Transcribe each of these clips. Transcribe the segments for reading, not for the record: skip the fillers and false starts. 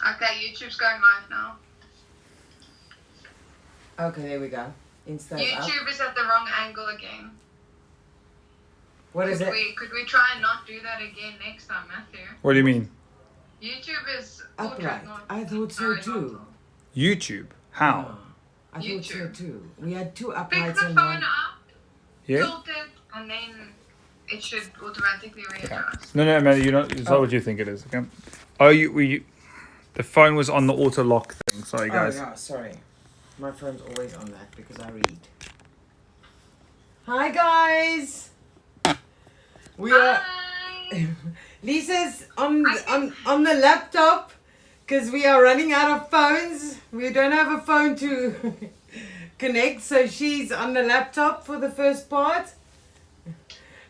Okay, YouTube's going live now. Okay, there we go. YouTube is at the wrong angle again. What is it? Could we try and not do that again next time, Matthew? What do you mean? YouTube is Upright. I thought so too. YouTube? How? Oh, I thought so YouTube. too. We had two Pick uprights the and phone one. up, Yeah? tilt it, and then it should automatically readjust. No, Maddie, you're not. It's not what you think it is. Okay. Oh, the phone was on the auto lock thing. Sorry, guys. Oh, yeah, sorry. My phone's always on that because I read. Hi, guys. We are. Lisa's on the laptop because we are running out of phones. We don't have a phone to connect, so she's on the laptop for the first part.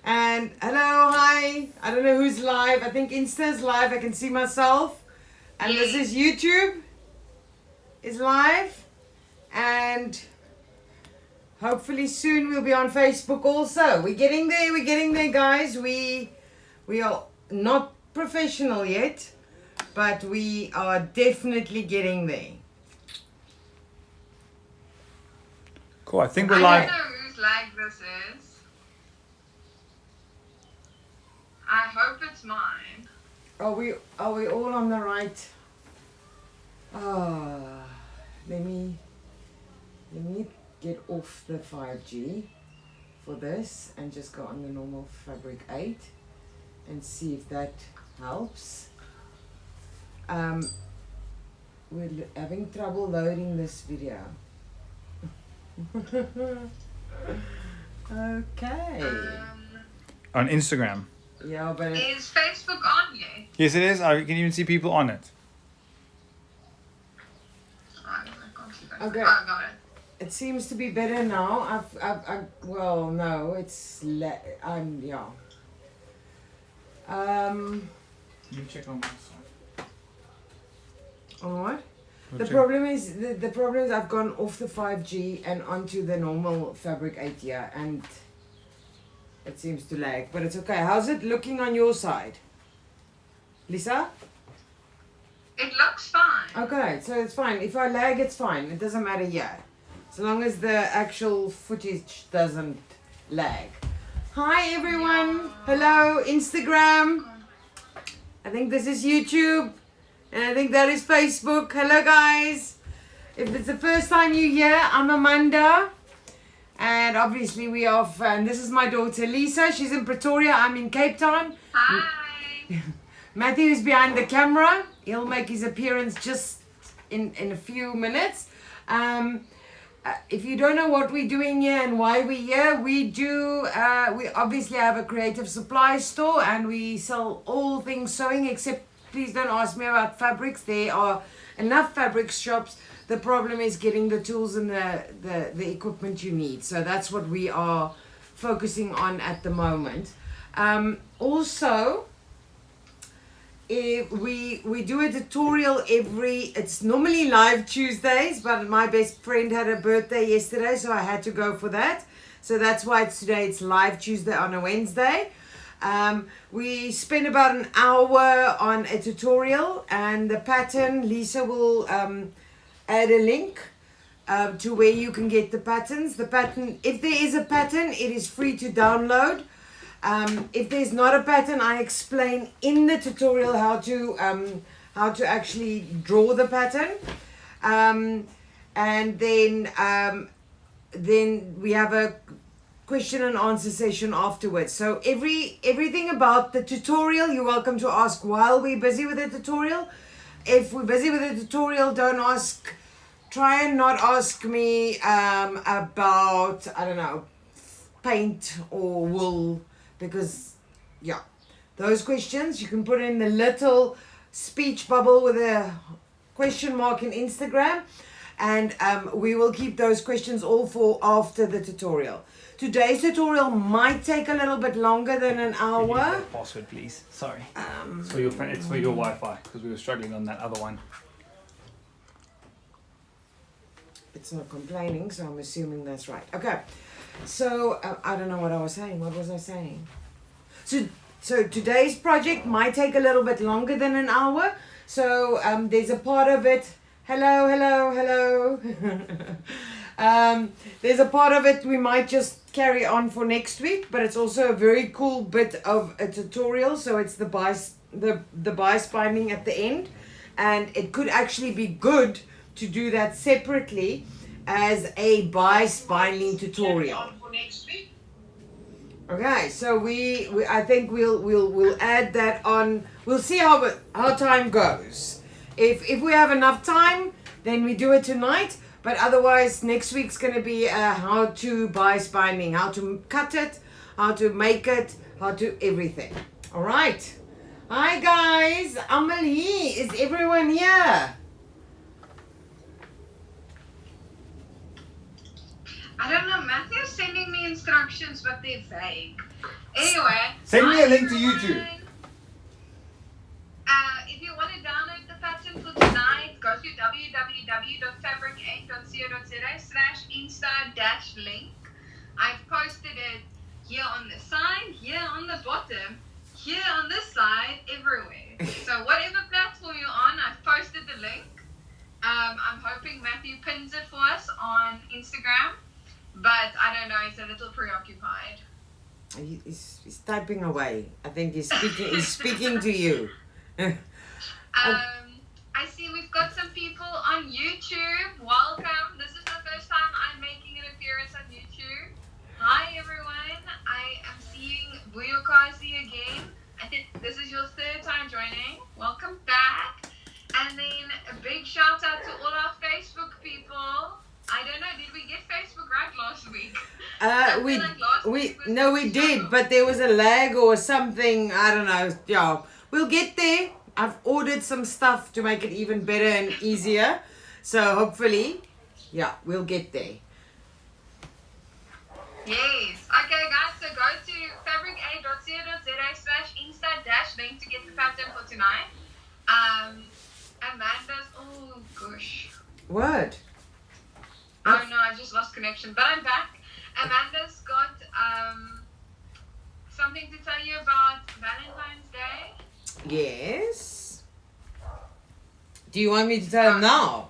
And hello, hi. I don't know who's live. I think Insta's live. I can see myself. And this is YouTube. Is live. And hopefully soon we'll be on Facebook also. We're getting there, guys. We are not professional yet, but we are definitely getting there. Cool. I think we're I live. don't know whose lag this is. I hope it's mine. Are we all on the right? Let me get off the 5G for this and just go on the normal Fabric 8 and see if that helps. We're having trouble loading this video. Okay. On Instagram. Yeah, but Is Facebook on yet? Yes, it is. I can even see people on it. I can't see that. Okay. Oh, I got it. it seems to be better now. Well, no, it's yeah. You check on my side. On what? The problem is I've gone off the 5G and onto the normal Fabric 8 here, and it seems to lag, but it's okay. How's it looking on your side, Lisa? It looks fine. Okay, so it's fine. If I lag, it's fine. It doesn't matter yet, as long as the actual footage doesn't lag. Hi everyone. Hello Instagram. I think this is YouTube. And I think that is Facebook. Hello guys. If it's the first time you're here, I'm Amanda. And obviously we are, and this is my daughter Lisa. She's in Pretoria. I'm in Cape Town. Hi. Matthew's behind the camera. He'll make his appearance just in a few minutes. If you don't know what we're doing here and why we're here, we obviously have a creative supply store and we sell all things sewing, except please don't ask me about fabrics. There are enough fabric shops. The problem is getting the tools and the equipment you need. So that's what we are focusing on at the moment. Also, we do a tutorial it's normally live Tuesdays, but my best friend had a birthday yesterday, so I had to go for that. So that's why it's live Tuesday on a Wednesday. We spend about an hour on a tutorial, and the pattern, Lisa will add a link to where you can get the patterns. The pattern, if there is a pattern, it is free to download. If there's not a pattern, I explain in the tutorial how to actually draw the pattern, and then we have a question and answer session afterwards. So everything about the tutorial you're welcome to ask while we're busy with the tutorial. If we're busy with the tutorial, don't ask. Try and not ask me about, I don't know, paint or wool. Because, yeah, those questions you can put in the little speech bubble with a question mark in Instagram, and we will keep those questions all for after the tutorial. Today's tutorial might take a little bit longer than an hour. Password, please. Sorry. It's for your friend. It's for your Wi-Fi because we were struggling on that other one. It's not complaining, so I'm assuming that's right. Okay. So, I don't know what I was saying. What was I saying? So today's project might take a little bit longer than an hour. So there's a part of it. Hello, hello, hello. There's a part of it we might just carry on for next week, but it's also a very cool bit of a tutorial. So it's the bias binding at the end, and it could actually be good to do that separately as a bias binding tutorial. Okay, so we I think we'll add that on. We'll see how time goes. If we have enough time, then we do it tonight. But otherwise, next week's gonna be how to bias binding, how to cut it, how to make it, how to everything. All right. Hi guys, Amelie, is everyone here? I don't know, Matthew's sending me instructions, but they're vague. Anyway. Send me a link to YouTube. If you want to download the pattern for tonight, go to www.fabric8.co.za/insta-link. I've posted it here on the side, here on the bottom, here on this side, everywhere. So whatever platform you're on, I've posted the link. I'm hoping Matthew pins it for us on Instagram, but I don't know, he's a little preoccupied. He's typing away. I think he's speaking to you. I see we've got some people on YouTube. Welcome. This is the first time I'm making an appearance on YouTube. Hi everyone. I am seeing Buyukazi again. I think this is your third time joining. Welcome back. And then a big shout out to all our Facebook people. I don't know, did we get Facebook right last week? We did, but there was a lag or something. I don't know. Yeah, we'll get there. I've ordered some stuff to make it even better and easier. So hopefully, yeah, we'll get there. Yes. Okay, guys. So go to fabric8.co.za/insta-link to get the pattern for tonight. Amanda's. Oh gosh. What? Oh no, I just lost connection, but I'm back. Amanda's got something to tell you about Valentine's Day. Yes. Do you want me to tell him now?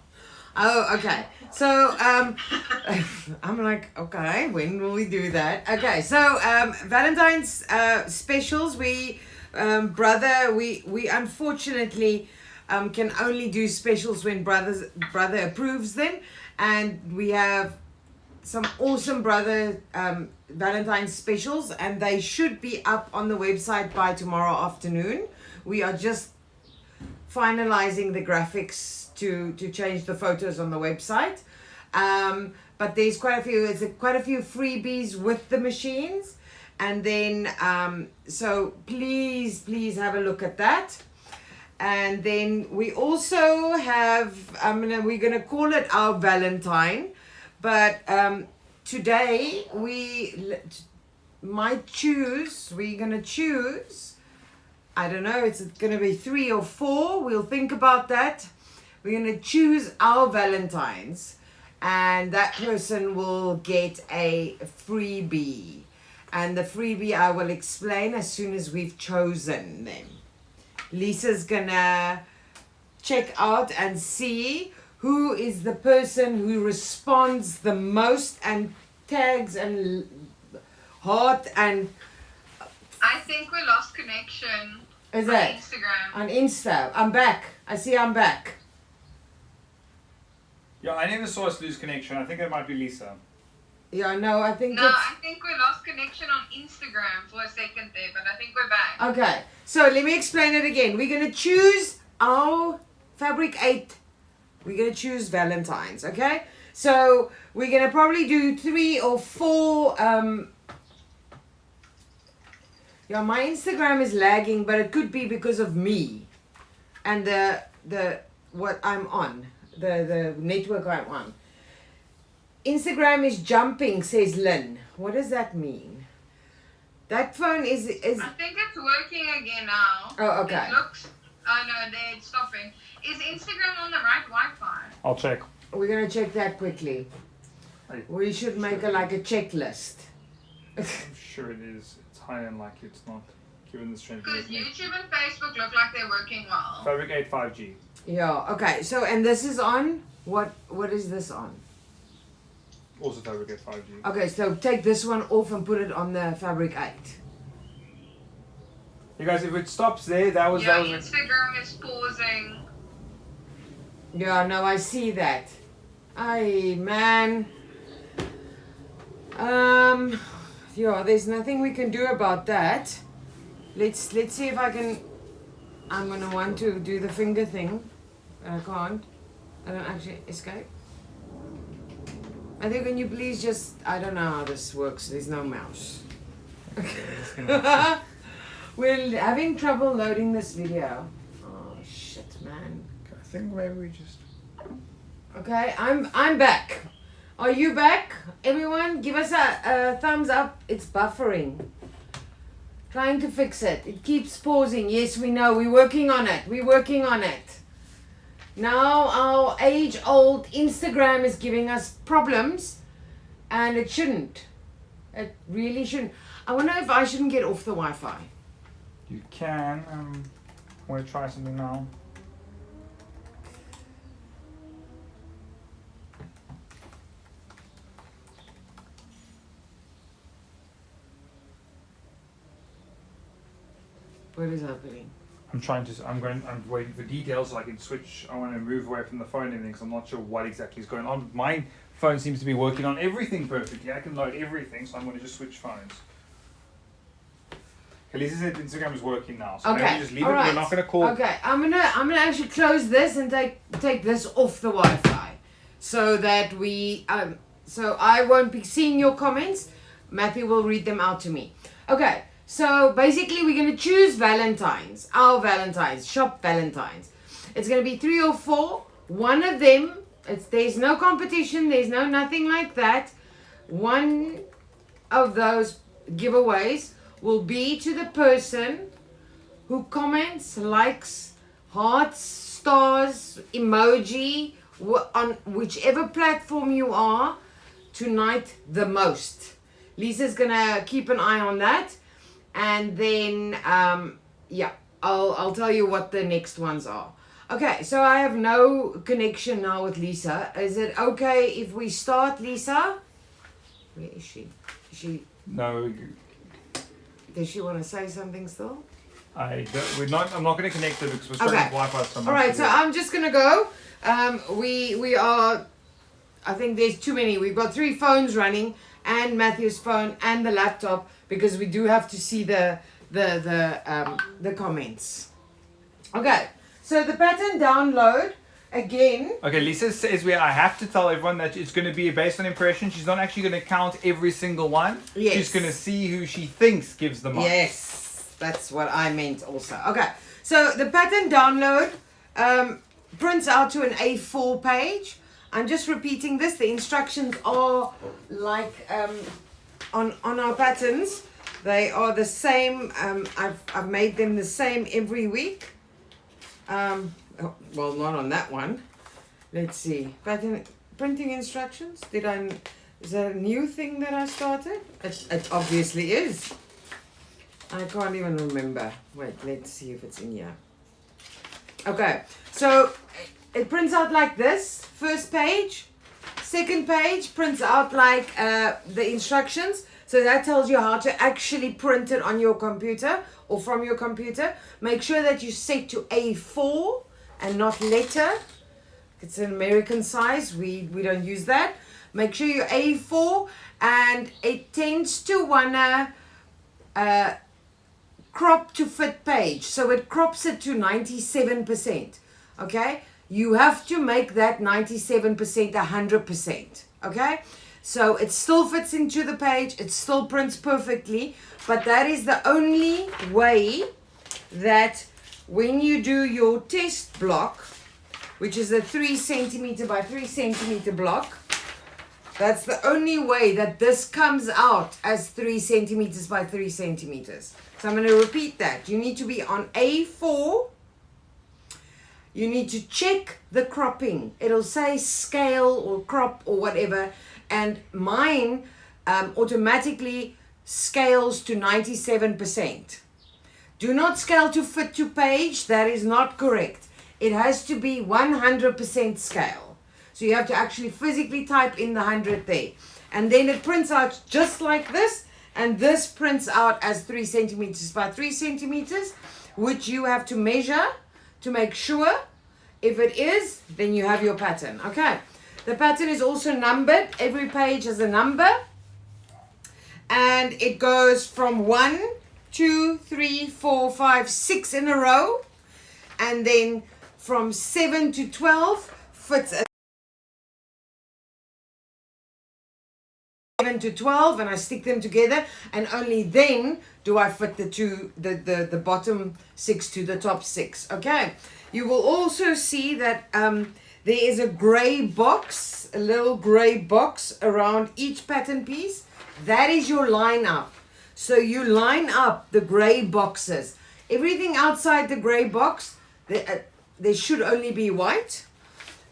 Oh, okay. So I'm like, okay, when will we do that? Okay, so Valentine's specials. We unfortunately can only do specials when brother approves them, and we have some awesome brother Valentine's specials, and they should be up on the website by tomorrow afternoon. We are just finalizing the graphics to change the photos on the website, but there's quite a few freebies with the machines, and then so please have a look at that. And then we also have we're gonna call it our Valentine, but today we're gonna choose, I don't know, it's going to be 3 or 4. We'll think about that. We're going to choose our Valentines, and that person will get a freebie. And the freebie I will explain as soon as we've chosen them. Lisa's going to check out and see who is the person who responds the most and tags and heart and... I think we lost connection. Is that? On Instagram. On Insta. I'm back. I see I'm back. Yeah, I never saw us lose connection. I think it might be Lisa. Yeah, no, I think I think we lost connection on Instagram for a second there, but I think we're back. Okay, so let me explain it again. We're going to choose our Fabric 8. We're going to choose Valentine's, okay? So we're going to probably do 3 or 4... Yeah, my Instagram is lagging, but it could be because of me and the what I'm on, the network I'm on. Instagram is jumping, says Lynn. What does that mean? That phone is... I think it's working again now. Oh, okay. It looks... Oh no, it's stopping. Is Instagram on the right Wi-Fi? I'll check. We're going to check that quickly. We should make a checklist. I'm sure it is. It's high and like it's not. given this trend. Because YouTube and Facebook look like they're working well. Fabric 8 5G. Yeah. Okay. So and this is on what? What is this on? Also Fabric 8 5G. Okay. So take this one off and put it on the Fabric 8. You guys, if it stops there, that was Instagram is pausing. Yeah. No, I see that. Aye, man. Yeah. There's nothing we can do about that. Let's see if I can. I'm gonna want to do the finger thing, but I can't. I don't actually escape. I think can you please just, I don't know how this works. There's no mouse. We're having trouble loading this video. Oh shit, man. I think maybe we just. Okay, I'm back. Are you back? Everyone, give us a thumbs up. It's buffering. Trying to fix it. It keeps pausing. Yes, we know. We're working on it. We're working on it. Now our age-old Instagram is giving us problems, and it shouldn't. It really shouldn't. I wonder if I shouldn't get off the Wi-Fi. You can. I'm going to try something now. What is happening? I'm waiting for details so I can switch. I want to move away from the phone and everything because I'm not sure what exactly is going on. My phone seems to be working on everything perfectly. I can load everything, so I'm going to just switch phones. Lisa said Instagram is working now, so Okay, maybe just leave it. alright. We're not going to call. Okay, I'm gonna actually close this and take this off the Wi-Fi, so that so I won't be seeing your comments. Matthew will read them out to me. Okay, so basically we're gonna choose Valentine's, our Valentine's, shop Valentine's. It's gonna be 3 or 4. One of them, there's no competition, there's no nothing like that. One of those giveaways will be to the person who comments, likes, hearts, stars, emoji, on whichever platform you are tonight the most. Lisa's gonna keep an eye on that, and then yeah, I'll tell you what the next ones are. Okay, so I have no connection now with Lisa. Is it okay if we start, Lisa? Where is she? No. Does she want to say something still? I'm not going to connect it because we're struggling with Wi-Fi so much. All right, so I'm just going to go. We are, I think there's too many. We've got 3 phones running, and Matthew's phone and the laptop, because we do have to see the comments. Okay, so the pattern download again. Okay, Lisa says I have to tell everyone that it's going to be based on impression. She's not actually going to count every single one. Yes. She's going to see who she thinks gives the most. Yes, that's what I meant also. Okay, so the pattern download prints out to an A4 page. I'm just repeating this. The instructions are like on our patterns. They are the same. I've made them the same every week. Well, not on that one. Let's see. Pattern printing instructions. Is that a new thing that I started? It obviously is. I can't even remember. Wait, let's see if it's in here. Okay, so it prints out like this. First page. Second page prints out like the instructions. So that tells you how to actually print it on your computer or from your computer. Make sure that you set to A4 and not letter. It's an American size. We don't use that. Make sure you're A4, and it tends to wanna crop to fit page. So it crops it to 97%. Okay? You have to make that 97% 100%. Okay? So it still fits into the page. It still prints perfectly. But that is the only way that when you do your test block, which is a 3 centimeter by 3 centimeter block, that's the only way that this comes out as 3 centimeters by 3 centimeters. So I'm going to repeat that. You need to be on A4. You need to check the cropping. It'll say scale or crop or whatever. And mine automatically scales to 97%. Do not scale to fit to page. That is not correct. It has to be 100% scale. So you have to actually physically type in the 100 there. And then it prints out just like this. And this prints out as 3 centimeters by 3 centimeters, which you have to measure to make sure. If it is, then you have your pattern. Okay. The pattern is also numbered. Every page has a number. And it goes from 1, 2, 3, 4, 5, 6 in a row. And then from 7 to 12 fits a 7 to 12, and I stick them together, and only then do I fit the bottom 6 to the top 6. Okay. You will also see that there is a gray box, a little gray box around each pattern piece. That is your line up. So you line up the gray boxes. Everything outside the gray box, there should only be white.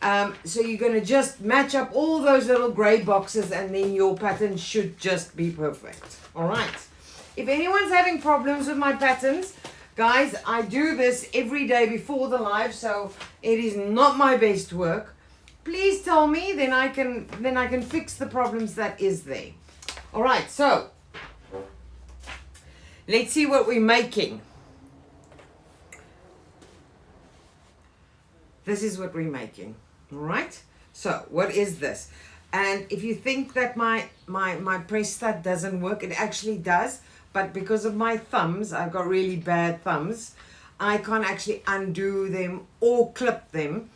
So you're going to just match up all those little gray boxes, and then your pattern should just be perfect. All right. If anyone's having problems with my patterns, guys, I do this every day before the live, so it is not my best work. Please tell me, then I can fix the problems that is there. All right, so let's see what we're making. This is what we're making. All right. So what is this? And if you think that my press stud doesn't work, it actually does. But because of my thumbs, I've got really bad thumbs, I can't actually undo them or clip them.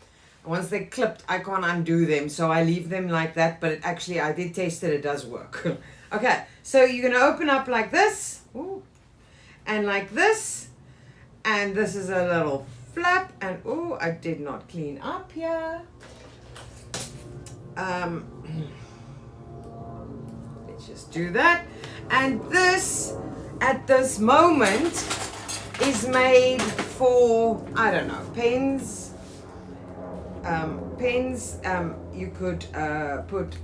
Once they're clipped, I can't undo them. So I leave them like that. But it actually, I did test it. It does work. Okay. So you're going to open up like this. Ooh, and like this. And this is a little flap. And oh, I did not clean up here. Let's just do that. And this, at this moment, is made for, I don't know, pens. You could put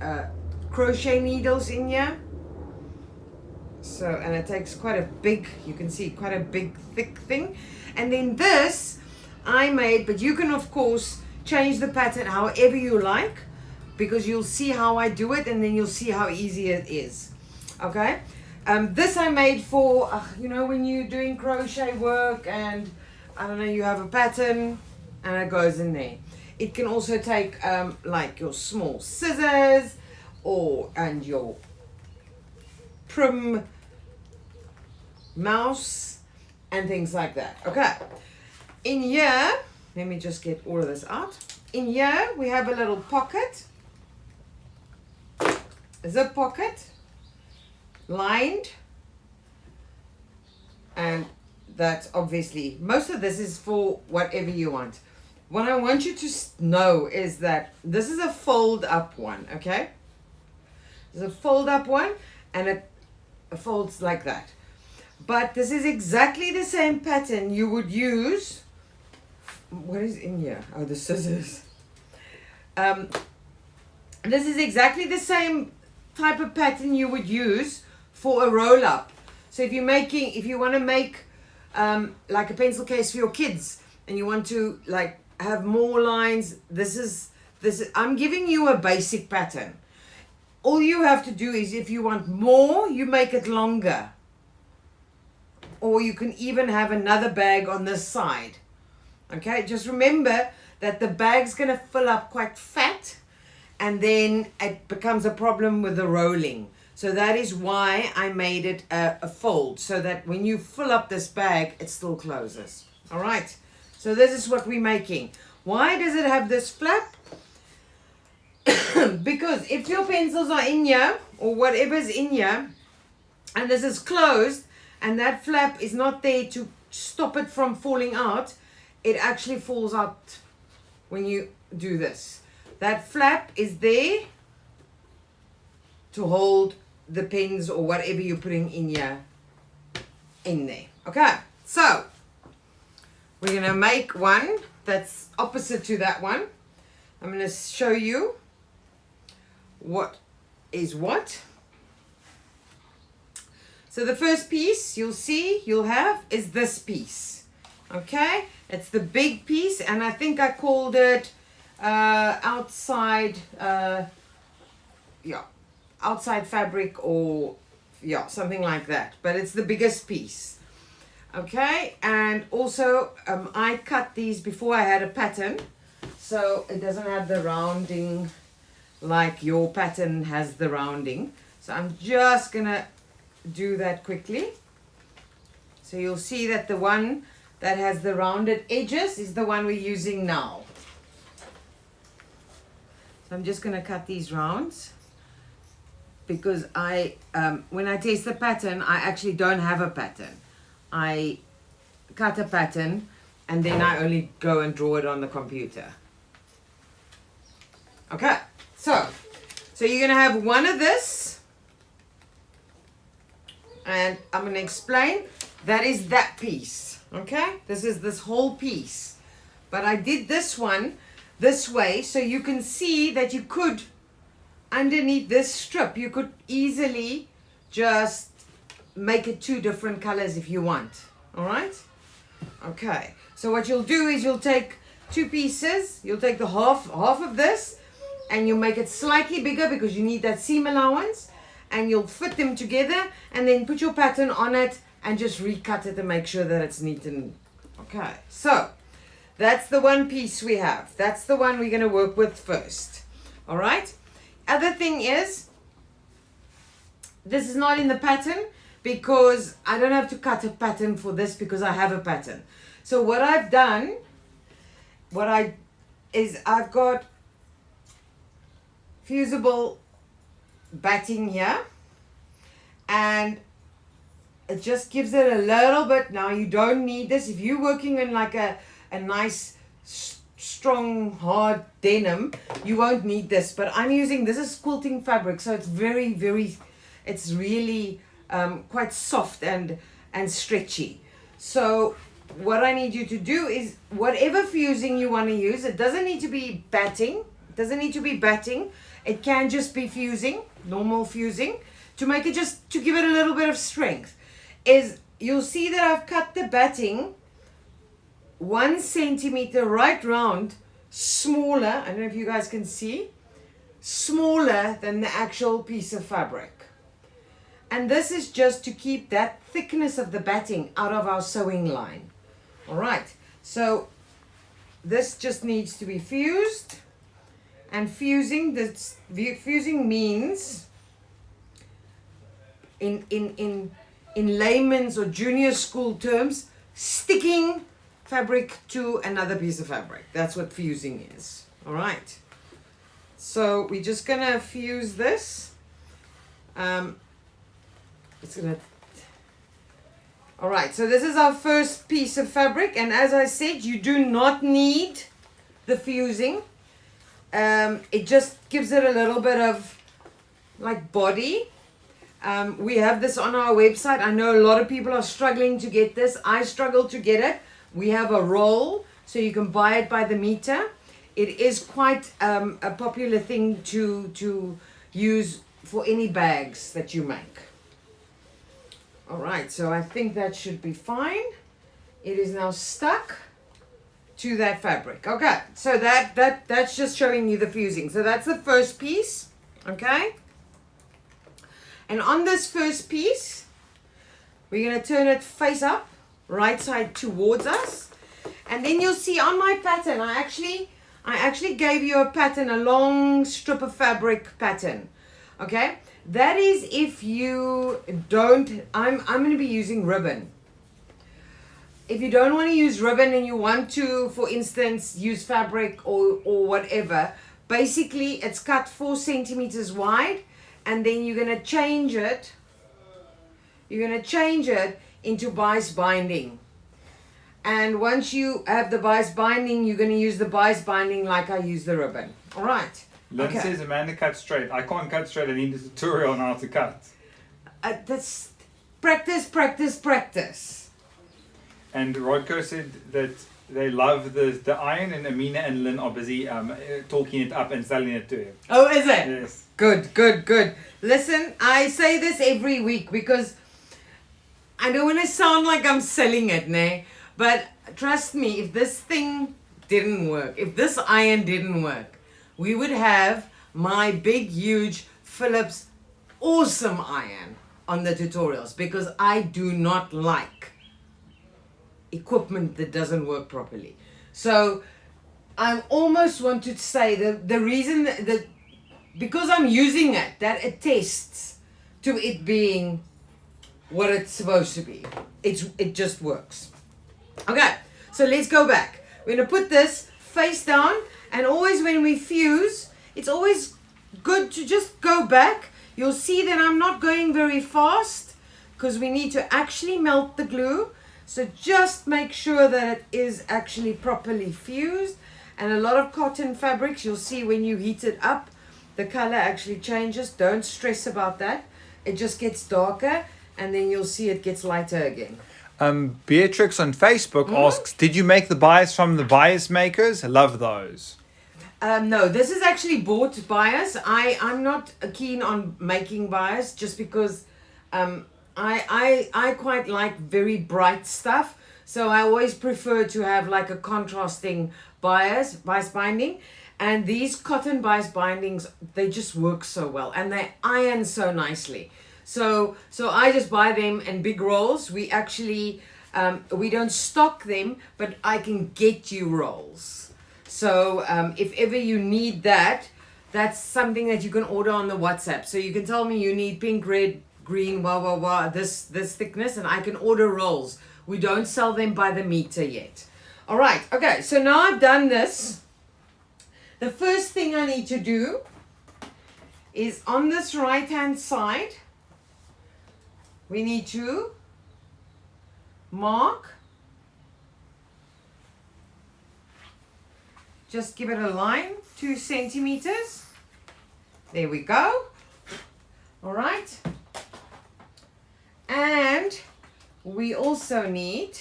crochet needles in here. So, and it takes quite a big, you can see quite a big thick thing. And then this I made, but you can of course change the pattern however you like, because you'll see how I do it, and then you'll see how easy it is. Okay. This I made for, you know, when you're doing crochet work and, I don't know, you have a pattern and it goes in there. It can also take like your small scissors and your prim mouse and things like that. Okay. In here, let me just get all of this out. In here, we have a little pocket. A zip pocket. Lined, and that's obviously, most of this is for whatever you want. What I want you to know is that this is a fold up one, okay? It's a fold up one, and it folds like that. But this is exactly the same pattern you would use. What is in here? Oh, the scissors. This is exactly the same type of pattern you would use for a roll up. So if you want to make like a pencil case for your kids, and you want to like have more lines, this is I'm giving you a basic pattern. All you have to do is, if you want more, you make it longer, or you can even have another bag on this side. Okay, just remember that the bag's going to fill up quite fat, and then it becomes a problem with the rolling. So that is why I made it a fold, so that when you fill up this bag, it still closes. All right. So this is what we're making. Why does it have this flap? Because if your pencils are in here, or whatever's in here, and this is closed, and that flap is not there to stop it from falling out, it actually falls out when you do this. That flap is there to hold the pens or whatever you're putting in here in there. Okay, so we're going to make one that's opposite to that one. I'm going to show you what is what. So the first piece you'll have is this piece. Okay, it's the big piece, and I think I called it outside outside fabric, or something like that, but it's the biggest piece. Okay, and also I cut these before I had a pattern, so it doesn't have the rounding like your pattern has the rounding. So I'm just gonna do that quickly. So you'll see that the one that has the rounded edges is the one we're using now. So I'm just gonna cut these rounds, because when I test the pattern, I actually don't have a pattern. I cut a pattern and then I only go and draw it on the computer. Okay, so you're gonna have one of this, and I'm gonna explain. That is that piece, okay? This is this whole piece. But I did this one this way so you can see that you could, underneath this strip, you could easily just make it two different colors if you want. All right? Okay. So what you'll do is you'll take two pieces. You'll take the half of this, and you'll make it slightly bigger because you need that seam allowance, and you'll fit them together and then put your pattern on it and just recut it and make sure that it's neat and okay. So that's the one piece we have. That's the one we're going to work with first. All right? Other thing is, this is not in the pattern because I don't have to cut a pattern for this because I have a pattern. So what I've done, I've got fusible batting here, and it just gives it a little bit. Now you don't need this if you're working in like a nice strong hard denim, you won't need this, but I'm using, this is quilting fabric, so it's very it's really quite soft and stretchy. So what I need you to do is whatever fusing you want to use, it doesn't need to be batting, it can just be fusing, normal fusing, to make it, just to give it a little bit of strength. Is you'll see that I've cut the batting 1 centimeter right round, smaller, I don't know if you guys can see, smaller than the actual piece of fabric. And this is just to keep that thickness of the batting out of our sewing line. All right, so this just needs to be fused, and fusing means in layman's or junior school terms, sticking fabric to another piece of fabric. That's what fusing is. All right, so we're just gonna fuse this. All right, so this is our first piece of fabric, and as I said, you do not need the fusing. It just gives it a little bit of like body. We have this on our website. I know a lot of people are struggling to get this. I struggle to get it. We have a roll, so you can buy it by the meter. It is quite a popular thing to use for any bags that you make. All right, so I think that should be fine. It is now stuck to that fabric. Okay, so that's just showing you the fusing. So that's the first piece, okay? And on this first piece, we're gonna turn it face up, right side towards us. And then you'll see on my pattern, I actually gave you a pattern, a long strip of fabric pattern, okay? That is if you don't, I'm going to be using ribbon. If you don't want to use ribbon and you want to, for instance, use fabric or whatever, basically it's cut 4 centimeters wide, and then you're going to change it. You're going to change it into bias binding. And once you have the bias binding, you're going to use the bias binding like I use the ribbon. All right. Lynn says Amanda cuts straight. I can't cut straight. I need a tutorial on how to cut. That's practice. And Rodko said that they love the iron, and Amina and Lynn are busy talking it up and selling it to him. Oh, is it? Yes. Good. Listen, I say this every week because I don't want to sound like I'm selling it, nah. But trust me, if this thing didn't work, if this iron didn't work, we would have my big, huge Philips awesome iron on the tutorials, because I do not like equipment that doesn't work properly. So I almost want to say that the reason that because I'm using it, that attests to it being what it's supposed to be. It just works. Okay, so let's go back. We're going to put this face down, and always when we fuse, it's always good to just go back. You'll see that I'm not going very fast because we need to actually melt the glue. So just make sure that it is actually properly fused. And a lot of cotton fabrics, you'll see when you heat it up, the color actually changes. Don't stress about that. It just gets darker, and then you'll see it gets lighter again. Beatrix on Facebook asks, did you make the bias from the bias makers? I love those. No, this is actually bought bias. I'm not keen on making bias just because I quite like very bright stuff. So I always prefer to have like a contrasting bias binding. And these cotton bias bindings, they just work so well, and they iron so nicely. So I just buy them in big rolls. We actually, we don't stock them, but I can get you rolls. So if ever you need that, that's something that you can order on the WhatsApp. So you can tell me you need pink, red, green, this thickness, and I can order rolls. We don't sell them by the meter yet. All right, okay, so now I've done this. The first thing I need to do is on this right-hand side, we need to mark, just give it a line, 2 centimeters. There we go. All right. And we also need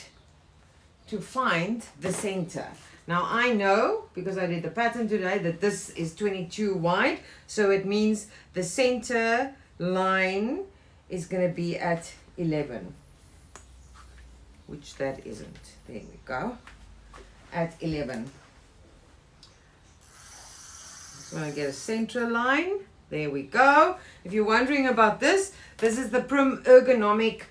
to find the center. Now I know, because I did the pattern today, that this is 22 wide. So it means the center line is going to be at 11. Which that isn't. There we go. At 11. So I get a center line. There we go. If you're wondering about this, this is the Prim ergonomic,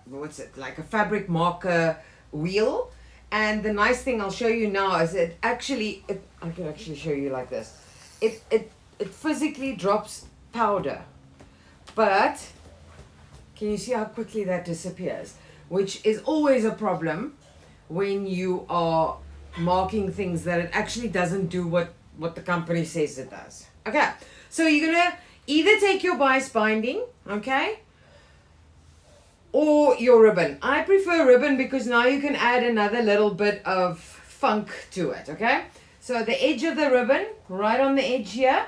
what's it, like a fabric marker wheel. And the nice thing I'll show you now is it actually, I can actually show you like this. It physically drops powder. But can you see how quickly that disappears? Which is always a problem when you are marking things that it actually doesn't do what the company says it does. Okay, so you're gonna either take your bias binding, okay, or your ribbon. I prefer ribbon because now you can add another little bit of funk to it, okay? So the edge of the ribbon, right on the edge here,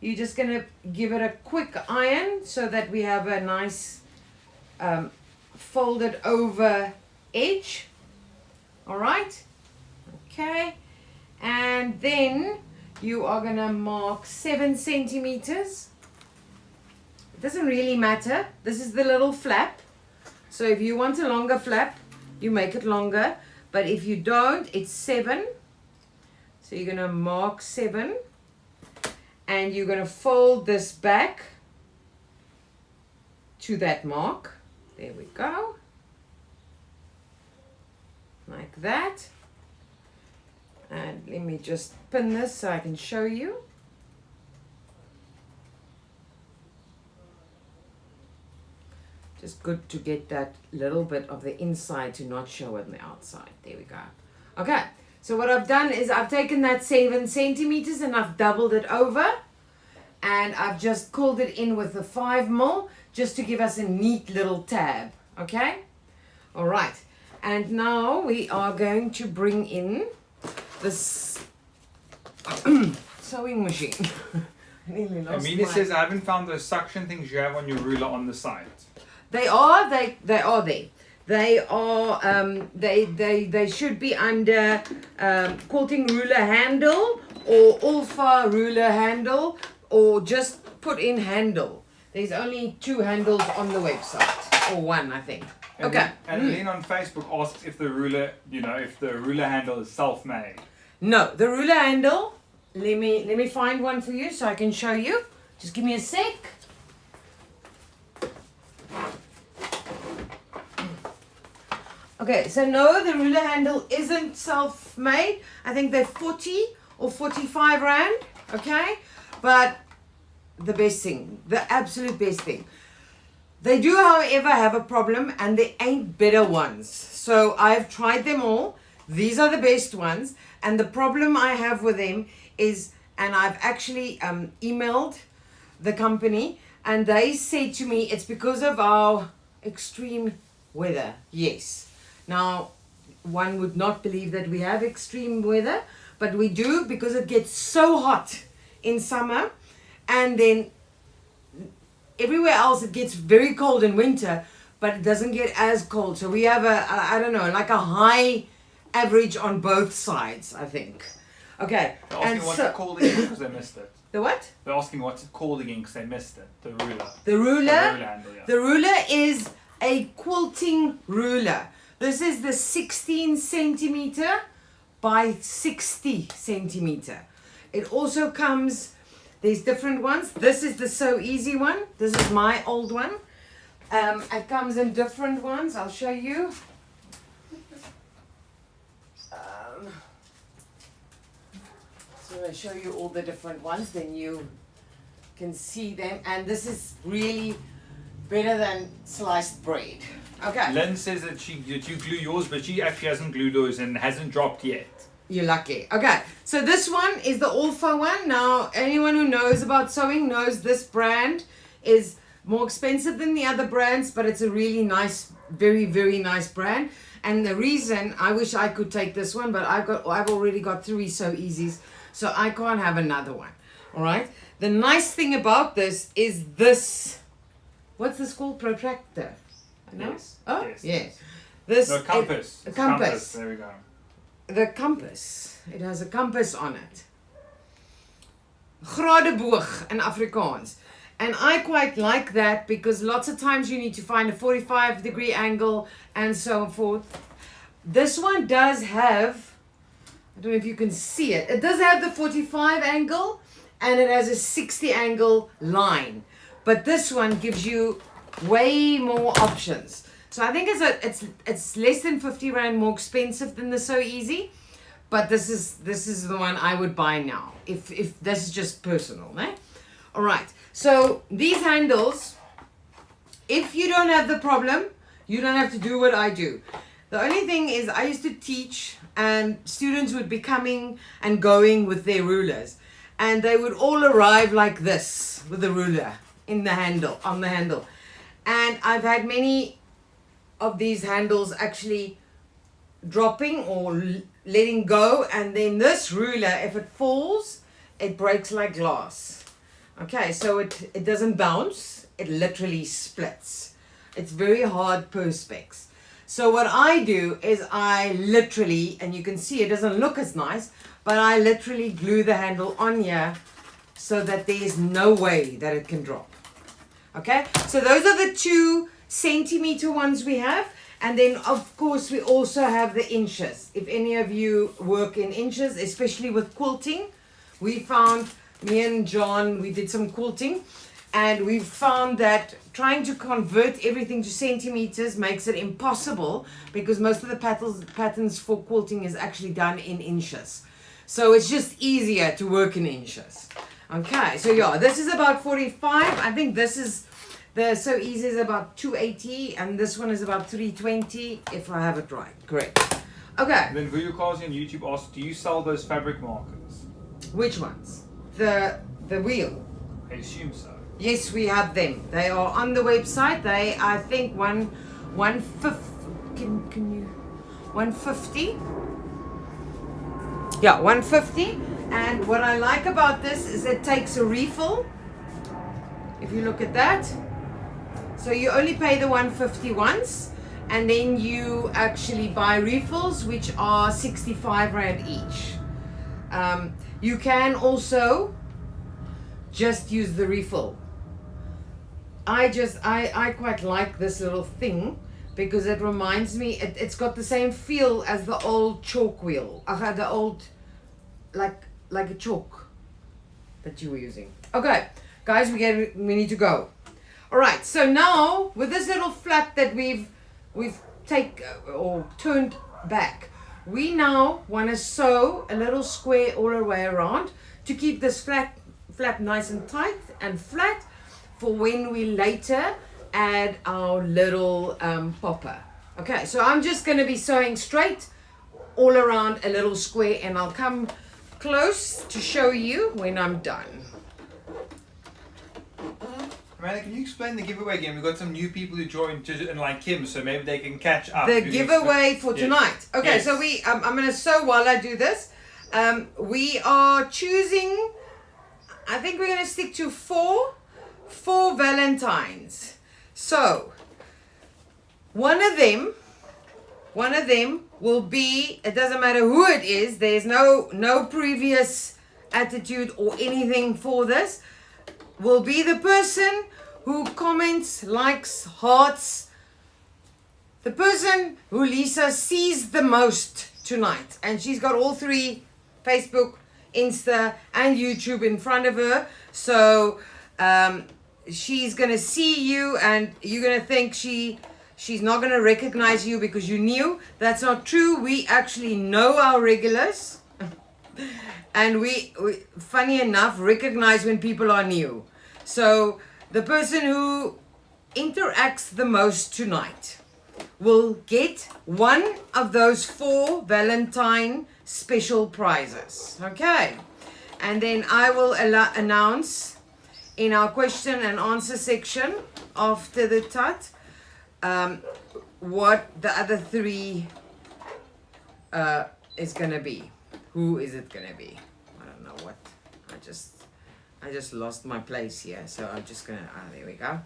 you're just gonna give it a quick iron so that we have a nice folded over edge. All right, okay, and then you are gonna mark 7 centimeters. It doesn't really matter. This is the little flap. So if you want a longer flap, you make it longer. But if you don't, it's 7. So you're gonna mark 7. And you're gonna fold this back to that mark. There we go. Like that. And let me just pin this so I can show you. Just good to get that little bit of the inside to not show on the outside. There we go. Okay, so what I've done is I've taken that 7 centimeters and I've doubled it over. And I've just pulled it in with the 5 mil just to give us a neat little tab. Okay? All right. And now we are going to bring in this sewing machine. Nearly lost Amelia my- says, I haven't found those suction things you have on your ruler on the side. They are there. They are they should be under quilting ruler handle or Alpha ruler handle, or just put in handle. There's only 2 handles on the website, or 1, I think. And Okay. And Lynn on Facebook asks if the ruler, if the ruler handle is self-made. No, the ruler handle. Let me find one for you so I can show you. Just give me a sec. Okay, so no, the ruler handle isn't self-made. I think they're 40 or 45 rand. Okay, but the best thing, the absolute best thing. They do, however, have a problem, and there ain't better ones. So I've tried them all. These are the best ones. And the problem I have with them is, and I've actually emailed the company, and they say to me, it's because of our extreme weather. Yes. Now, one would not believe that we have extreme weather, but we do, because it gets so hot in summer, and then everywhere else it gets very cold in winter, but it doesn't get as cold. So we have I don't know, like a high average on both sides, I think. Okay. They're asking what's it called again because they missed it. The what? They're asking what's it called again because they missed it. The ruler. The ruler? The ruler handle, yeah. The ruler is a quilting ruler. This is the 16 centimeter by 60 centimeter. It also comes, there's different ones. This is the So Easy one. This is my old one. It comes in different ones. I'll show you. So I'll show you all the different ones, then you can see them. And this is really better than sliced bread. Okay. Lynn says that you glue yours, but she actually hasn't glued yours and hasn't dropped yet. You're lucky. Okay, so this one is the Alpha one. Now, anyone who knows about sewing knows this brand is more expensive than the other brands, but it's a really nice, very, very nice brand. And the reason, I wish I could take this one, but I've already got 3 So Easies, so I can't have another one. All right. The nice thing about this is this. What's this called? Protractor. No? Yes. Oh, yes. yes. This. No, compass. A It's compass. There we go. The compass. It has a compass on it. Gradeboog in Afrikaans. And I quite like that because lots of times you need to find a 45-degree angle and so forth. This one does have, I don't know if you can see it, it does have the 45 angle and it has a 60 angle line. But this one gives you way more options. So I think it's less than 50 rand more expensive than the So Easy, but this is the one I would buy now. If this is just personal, eh? All right. So these handles, if you don't have the problem, you don't have to do what I do. The only thing is I used to teach and students would be coming and going with their rulers, and they would all arrive like this with the ruler in the handle, on the handle. And I've had many of these handles actually dropping or letting go, and then this ruler, if it falls, it breaks like glass. Okay, so it doesn't bounce, it literally splits. It's very hard perspex. So what I do is I literally, and you can see it doesn't look as nice, but I literally glue the handle on here so that there is no way that it can drop. Okay, so those are the 2 centimeter ones we have. And then of course we also have the inches. If any of you work in inches, especially with quilting, we found, me and John, we did some quilting, and we found that trying to convert everything to centimeters makes it impossible because most of the patterns for quilting is actually done in inches. So it's just easier to work in inches. Okay, so yeah, this is about 45. I think this is, the So Easy is about 280, and this one is about 320, if I have it right. Great. Okay. And then Vuyukazi on YouTube asked, do you sell those fabric markers? Which ones? The wheel. I assume so. Yes, we have them. They are on the website. They, I think, 150. Can you 150? Yeah, 150. And what I like about this is it takes a refill. If you look at that, so you only pay the 150 once, and then you actually buy refills, which are 65 rand each. You can also just use the refill. I quite like this little thing because it reminds me, it's got the same feel as the old chalk wheel. I had the old, like a chalk that you were using. Okay, guys, we need to go. All right, so now with this little flap that we've turned back, we now want to sew a little square all the way around to keep this flap nice and tight and flat for when we later add our little popper. Okay, so I'm just going to be sewing straight all around a little square, and I'll come close to show you when I'm done. Amanda, can you explain the giveaway again? We've got some new people who joined, and like Kim, so maybe they can catch up. The giveaway for tonight. Okay, Yes. so I'm going to sew while I do this. We are choosing, I think we're going to stick to four Valentines. So one of them will be, it doesn't matter who it is, there's no previous attitude or anything for this, will be the person who comments, likes, hearts, the person who Lisa sees the most tonight. And she's got all three, Facebook, Insta and YouTube in front of her. So she's going to see you and you're going to think she's not going to recognize you because you're new. That's not true. We actually know our regulars. And we, funny enough, recognize when people are new. So the person who interacts the most tonight will get one of those 4 Valentine special prizes. Okay. And then I will announce in our question and answer section after the tut what the other 3 is going to be. Who is it going to be? I don't know what. I just lost my place here. So I'm just going to, there we go.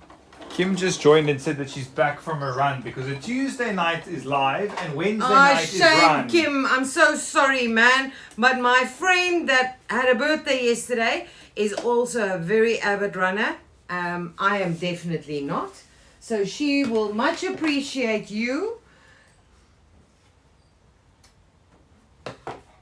Kim just joined and said that she's back from a run because a Tuesday night is live and Wednesday night is run. Kim, I'm so sorry, man. But my friend that had a birthday yesterday is also a very avid runner. I am definitely not. So she will much appreciate you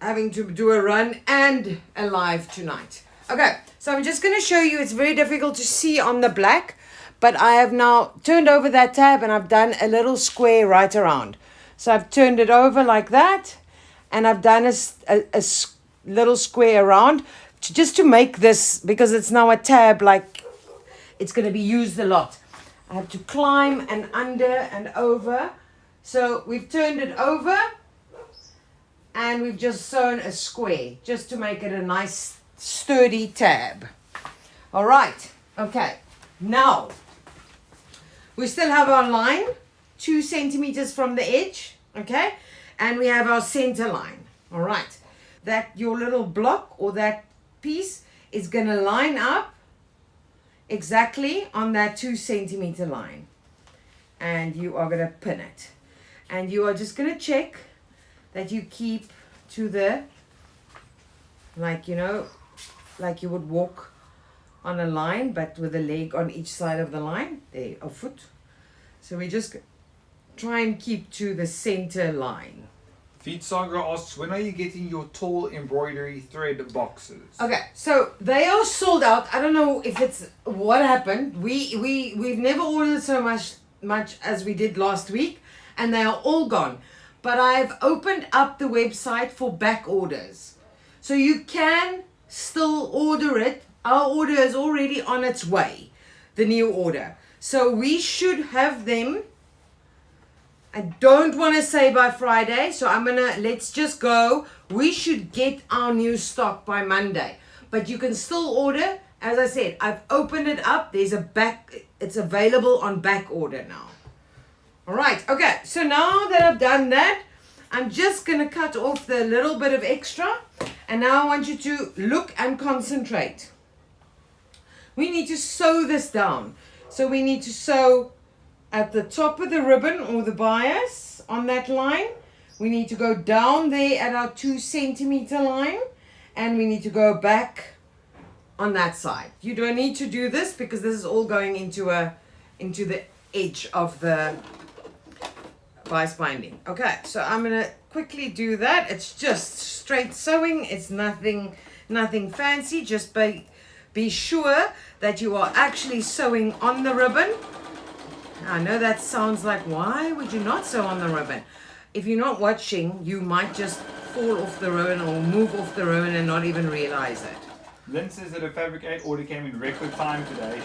having to do a run and a live tonight. Okay, so I'm just going to show you. It's very difficult to see on the black, but I have now turned over that tab and I've done a little square right around. So I've turned it over like that and I've done a little square around just to make this, because it's now a tab, like it's going to be used a lot. I have to climb and under and over. So we've turned it over and we've just sewn a square just to make it a nice sturdy tab. All right. Okay. Now we still have our line 2 centimeters from the edge. Okay. And we have our center line. All right. That your little block or that piece is going to line up exactly on that 2 centimeter line. And you are going to pin it. And you are just going to check that you keep to the, like, you know, like you would walk on a line, but with a leg on each side of the line, there, a foot. So we just try and keep to the center line. Feet Sagra asks, when are you getting your tall embroidery thread boxes? Okay, so they are sold out. I don't know if it's what happened. We've never ordered so much as we did last week, and they are all gone. But I've opened up the website for back orders. So you can still order it. Our order is already on its way, the new order. So we should have them. I don't want to say by Friday, so let's just go. We should get our new stock by Monday. But you can still order. As I said, I've opened it up. It's available on back order now. All right, okay, so now that I've done that, I'm just going to cut off the little bit of extra. And now I want you to look and concentrate. We need to sew this down. So we need to sew at the top of the ribbon or the bias on that line. We need to go down there at our 2 centimeter line. And we need to go back on that side. You don't need to do this because this is all going into a into the edge of the vice binding. Okay, so I'm gonna quickly do that. It's just straight sewing. It's nothing fancy. Just be sure that you are actually sewing on the ribbon. I know that sounds like, why would you not sew on the ribbon? If you're not watching, you might just fall off the ribbon or move off the ribbon and not even realize it. Lynn says that her Fabric 8 order came in record time today.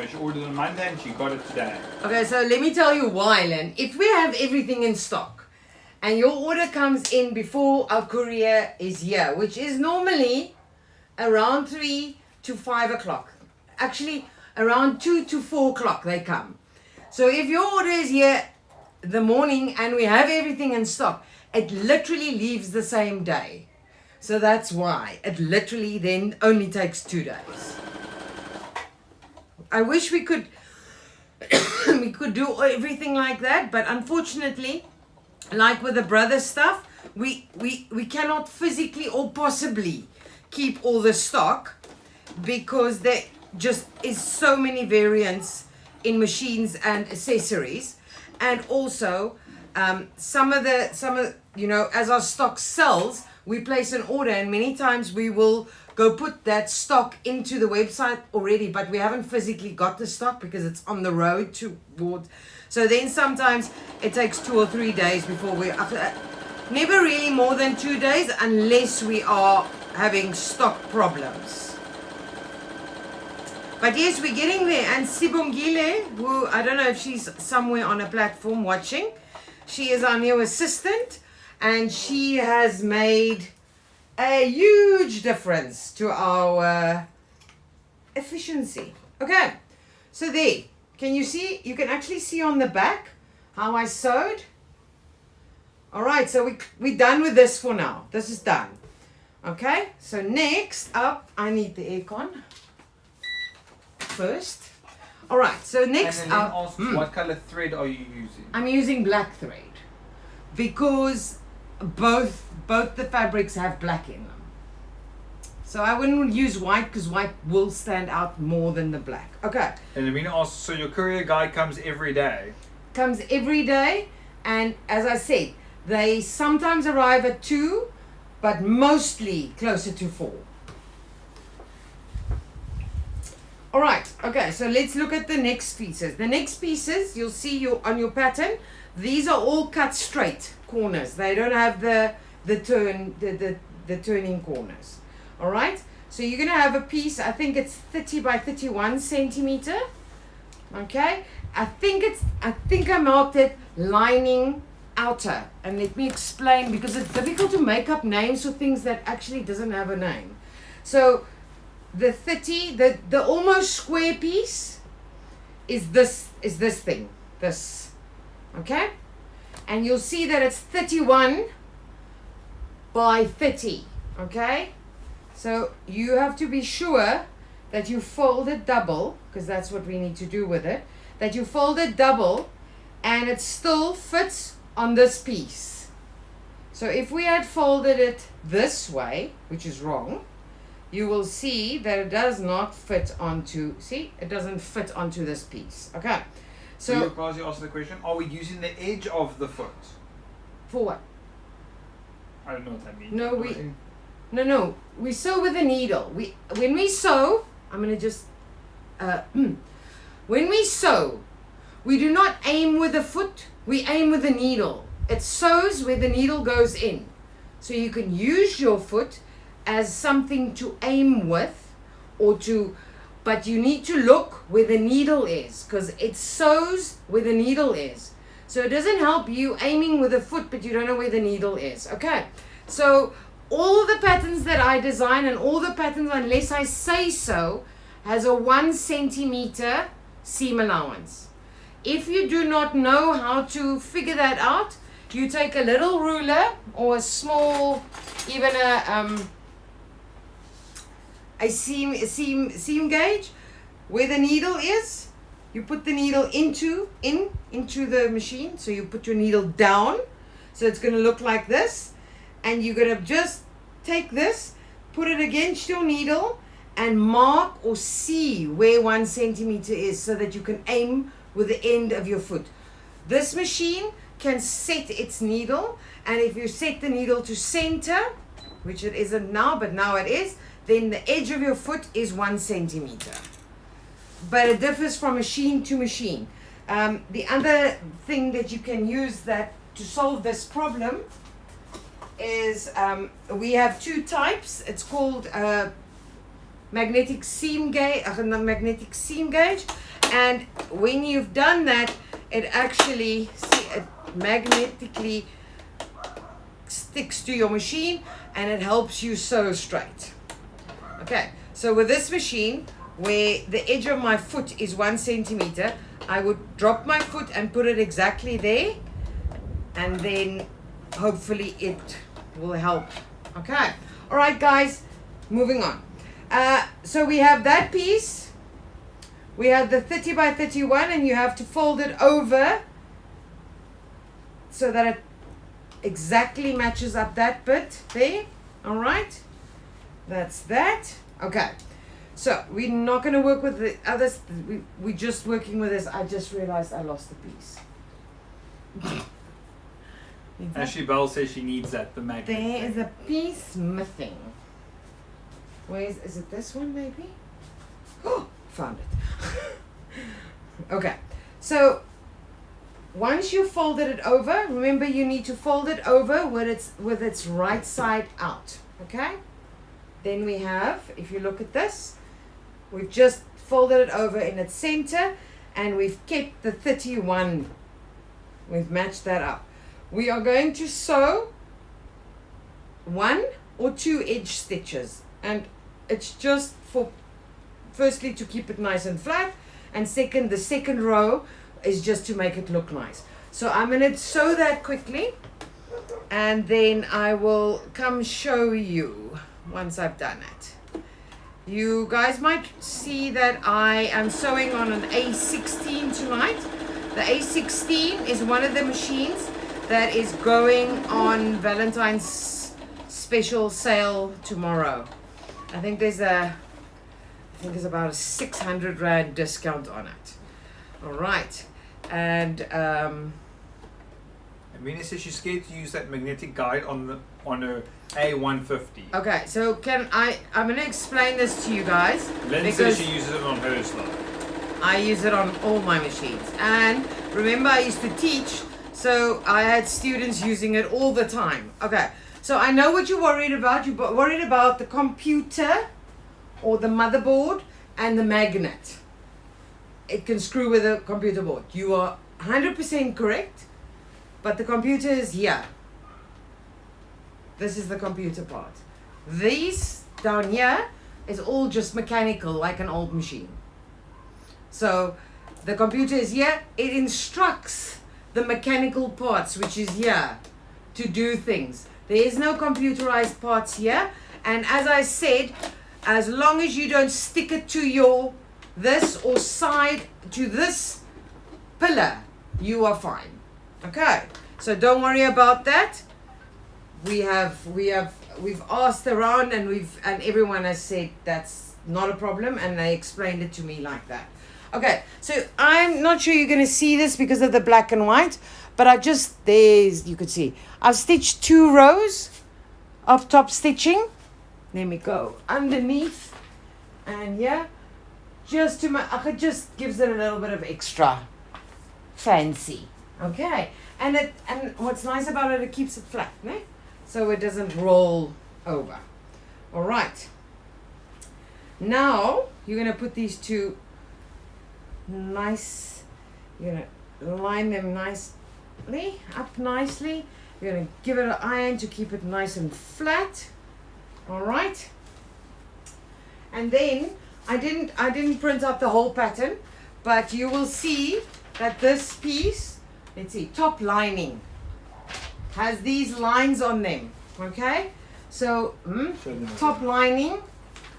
She ordered on Monday and she got it today. Okay, so let me tell you why, Lynn. If we have everything in stock and your order comes in before our courier is here, which is normally around 3 to 5 o'clock. Actually, around 2 to 4 o'clock they come. So if your order is here the morning and we have everything in stock, it literally leaves the same day. So that's why it literally then only takes 2 days. I wish we could we could do everything like that, but unfortunately, like with the brother stuff, we cannot physically or possibly keep all the stock because there just is so many variants in machines and accessories, and also some of as our stock sells, we place an order and many times we will go put that stock into the website already, but we haven't physically got the stock because it's on the road towards. So then sometimes it takes 2 or 3 days before we're after. Never really more than 2 days unless we are having stock problems. But yes, we're getting there. And Sibongile, who I don't know if she's somewhere on a platform watching, she is our new assistant and she has made a huge difference to our efficiency. Okay, so there, can you see? You can actually see on the back how I sewed. All right, so we're done with this for now. This is done. Okay, so next up, I need the aircon first. All right, so next and then up, asks, what color thread are you using? I'm using black thread because both the fabrics have black in them. So I wouldn't use white because white will stand out more than the black. Okay. And Amina asks, so your courier guy comes every day? Comes every day, and as I said, they sometimes arrive at 2, but mostly closer to 4. All right, okay, so let's look at the next pieces. The next pieces, you'll see on your pattern, these are all cut straight corners. They don't have the turning corners. All right, so you're gonna have a piece, I think it's 30 by 31 centimeter. Okay, I think I marked it lining outer, and let me explain because it's difficult to make up names for things that actually doesn't have a name. So the 30, the almost square piece is this thing, this, okay, and you'll see that it's 31 by 30. Okay, so you have to be sure that you fold it double, because that's what we need to do with it, that you fold it double and it still fits on this piece. So if we had folded it this way, which is wrong, you will see that it does not fit onto, see, it doesn't fit onto this piece. Okay, so Quasi asked the question, are we using the edge of the foot? for what? I don't know what that means. No, we sew with a needle. When we sew, I'm gonna just when we sew, we do not aim with the foot, we aim with the needle. It sews where the needle goes in. So you can use your foot as something to aim with, but you need to look where the needle is, because it sews where the needle is. So it doesn't help you aiming with the foot, but you don't know where the needle is. Okay, so all the patterns that I design, and all the patterns, unless I say so, has a 1 centimeter seam allowance. If you do not know how to figure that out, you take a little ruler or a small, even a seam gauge, where the needle is. You put the needle into the machine. So you put your needle down, so it's going to look like this, and you're going to just take this, put it against your needle, and mark or see where 1 centimeter is, so that you can aim with the end of your foot. This machine can set its needle, and if you set the needle to center, which it isn't now, but now it is, then the edge of your foot is 1 centimeter. But it differs from machine to machine. The other thing that you can use that to solve this problem is we have 2 types. It's called magnetic seam gauge, and when you've done that, it actually it magnetically sticks to your machine and it helps you sew straight. Okay, so with this machine, where the edge of my foot is 1 centimeter, I would drop my foot and put it exactly there, and then hopefully it will help. Okay, all right guys, moving on. So we have that piece, we have the 30 by 31, and you have to fold it over so that it exactly matches up that bit there. All right, that's that. Okay, so we're not going to work with the others. We're just working with this. I just realized I lost the piece. Ashley Bell says she needs that, the magnet. There is a piece missing. Where is it this one maybe? Oh, found it. Okay, so once you folded it over, remember you need to fold it over with its right side out. Okay, then we have, if you look at this, we've just folded it over in its center, and we've kept the 31. We've matched that up. We are going to sew 1 or 2 edge stitches, and it's just for, firstly, to keep it nice and flat, and second, the second row is just to make it look nice. So I'm going to sew that quickly, and then I will come show you once I've done it. You guys might see that I am sewing on an A16 tonight. The A16 is one of the machines that is going on Valentine's special sale tomorrow. I think there's about a 600 Rand discount on it. All right, and Amina says she's scared to use that magnetic guide on her A150. okay, so I'm going to explain this to you guys. Lynn says she uses it on hers though. I use it on all my machines. And remember, I used to teach, so I had students using it all the time. Okay, so I know what you're worried about. You're worried about the computer or the motherboard and the magnet. It can screw with the computer board. You are 100% correct, but the computer is here. This is the computer part. These down here is all just mechanical, like an old machine. So the computer is here. It instructs the mechanical parts, which is here, to do things. There is no computerized parts here. And as I said, as long as you don't stick it to your this or side to this pillar, you are fine. Okay, so don't worry about that. We've asked around, and everyone has said that's not a problem, and they explained it to me like that. Okay, so I'm not sure you're going to see this because of the black and white, but you could see I've stitched 2 rows of top stitching. Let me go underneath, and just gives it a little bit of extra fancy. Okay, and what's nice about it keeps it flat, ne? So it doesn't roll over. All right. Now you're gonna put these 2 nice. You're gonna line them nicely up nicely. You're gonna give it an iron to keep it nice and flat. All right. And then I didn't print out the whole pattern, but you will see that this piece, let's see, top lining has these lines on them. Okay, so top lining,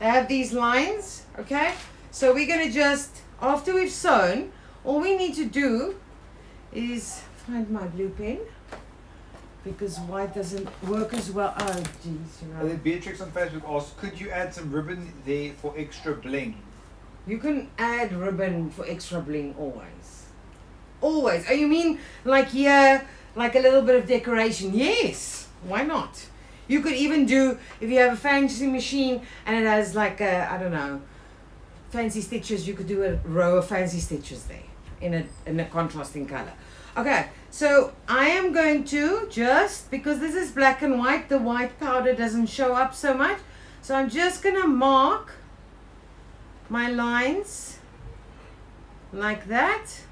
they have these lines. Okay, so we're gonna just, after we've sewn, all we need to do is find my blue pen, because white doesn't work as well. Oh geez, Beatrix on Facebook asked, could you add some ribbon there for extra bling? You can add ribbon for extra bling always. Always. Oh, you mean like here, like a little bit of decoration? Yes. Why not? You could even do, if you have a fancy machine and it has like a, I don't know, fancy stitches, you could do a row of fancy stitches there in a contrasting color. Okay, so I am going to just, because this is black and white, the white powder doesn't show up so much. So I'm just going to mark my lines like that.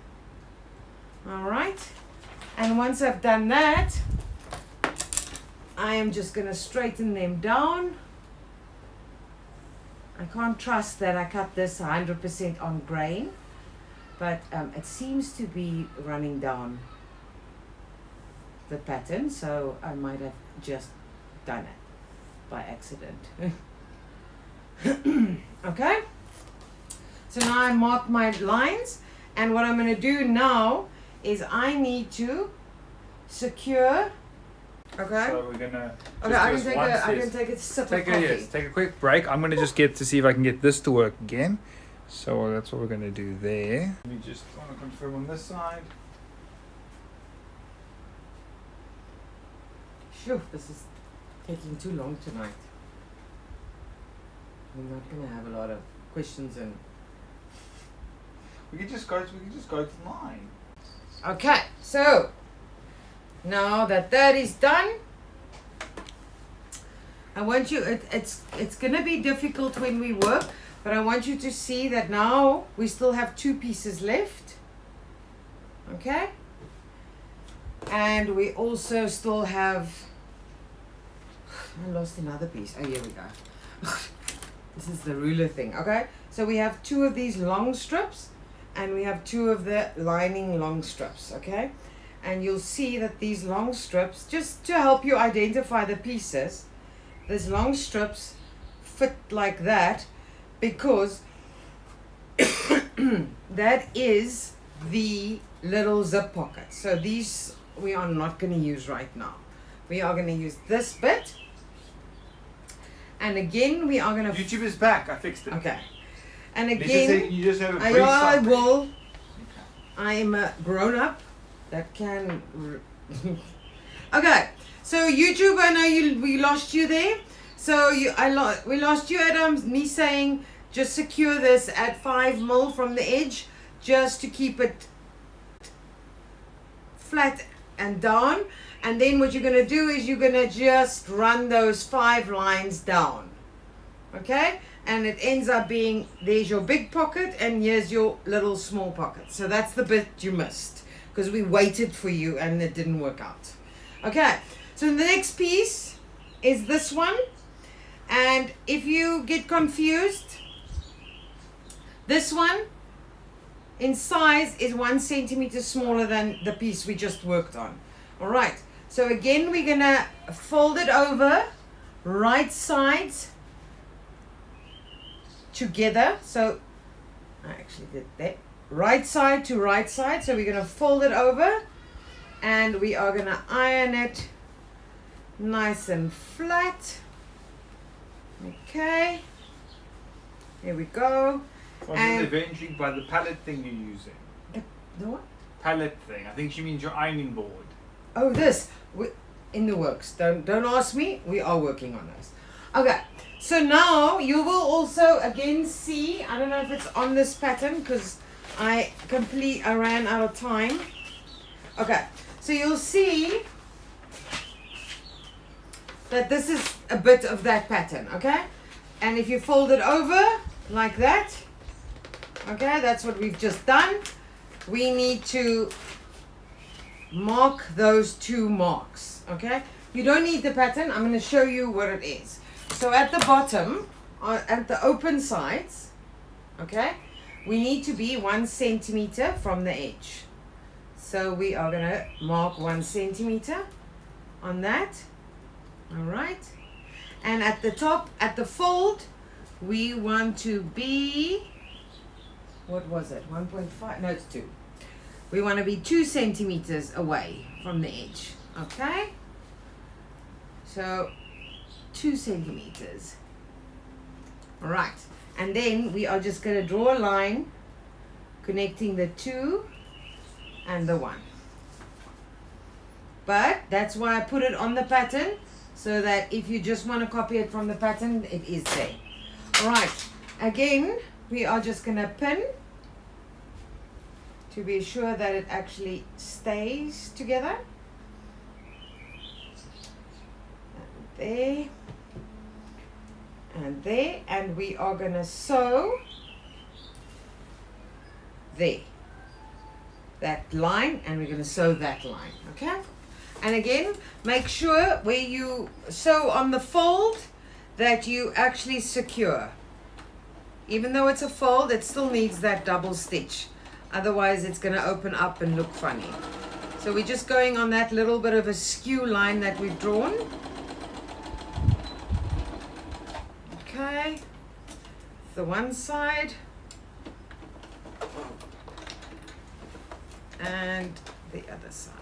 All right. And once I've done that, I am just going to straighten them down. I can't trust that I cut this 100% on grain, but it seems to be running down the pattern, so I might have just done it by accident. Okay, so now I mark my lines, and what I'm going to do now is I need to secure. Okay. So we're gonna. Okay, I can take a sip of coffee. Yes, take a quick break. I'm gonna just get to see if I can get this to work again. So that's what we're gonna do there. Let me just want to confirm on this side. Phew, this is taking too long tonight. We're not gonna have a lot of questions and. We can just go to line. Okay, so now that is done, I want you. It's gonna be difficult when we work, but I want you to see that now we still have 2 pieces left. Okay, and we also still have. I lost another piece. Oh, here we go. This is the ruler thing. Okay, so we have 2 of these long strips, and we have 2 of the lining long strips. Okay, and you'll see that these long strips, just to help you identify the pieces, these long strips fit like that because that is the little zip pocket. So these we are not going to use right now. We are going to use this bit. And again, we are going to... YouTube is back. I fixed it. Okay. And again, you just have a brief I summary. will... Okay. I am a grown-up that can... Okay. So YouTube, I know we lost you there. So we lost you at me saying just secure this at 5 mil from the edge just to keep it flat and down. And then what you're going to do is you're going to just run those 5 lines down. Okay? And it ends up being, there's your big pocket and here's your little small pocket. So that's the bit you missed because we waited for you and it didn't work out. Okay? So the next piece is this one. And if you get confused, this one in size is 1 centimeter smaller than the piece we just worked on. All right. So again, we're going to fold it over, right sides together. So I actually did that. Right side to right side. So we're going to fold it over and we are going to iron it nice and flat. Okay. Here we go. And eventually by the palette thing you're using. The what? Palette thing. I think she means your ironing board. Oh, this in the works. Don't ask me. We are working on this. Okay. So now you will also again see. I don't know if it's on this pattern because I ran out of time. Okay. So you'll see that this is a bit of that pattern. Okay. And if you fold it over like that, okay, that's what we've just done. We need to mark those 2 marks. Okay, you don't need the pattern. I'm going to show you what it is. So at the bottom, at the open sides, okay, we need to be 1 centimeter from the edge. So we are going to mark 1 centimeter on that. All right, and at the top, at the fold, we want to be, what was it, 1.5? No, it's 2. We want to be 2 centimeters away from the edge. Okay? So 2 centimeters. All right. And then we are just going to draw a line connecting the 2 and the 1. But that's why I put it on the pattern, so that if you just want to copy it from the pattern, it is there. Alright, again, we are just going to pin to be sure that it actually stays together. And there. And there. And we are going to sew there. That line, and we're going to sew that line. Okay? And again, make sure where you sew on the fold that you actually secure. Even though it's a fold, it still needs that double stitch. Otherwise, it's going to open up and look funny. So we're just going on that little bit of a skew line that we've drawn. Okay. The one side. And the other side.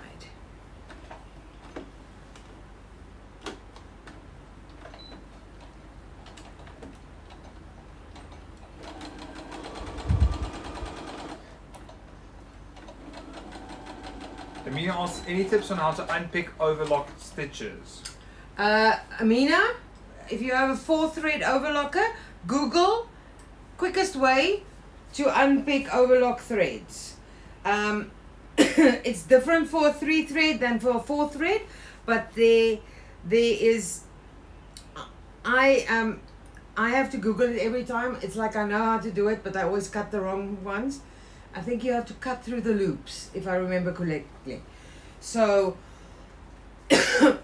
Amina asks, any tips on how to unpick overlock stitches? Amina, if you have a 4-thread overlocker, Google quickest way to unpick overlock threads. It's different for a 3-thread than for a 4-thread, but there is. I have to Google it every time. It's like I know how to do it, but I always cut the wrong ones. I think you have to cut through the loops, if I remember correctly. So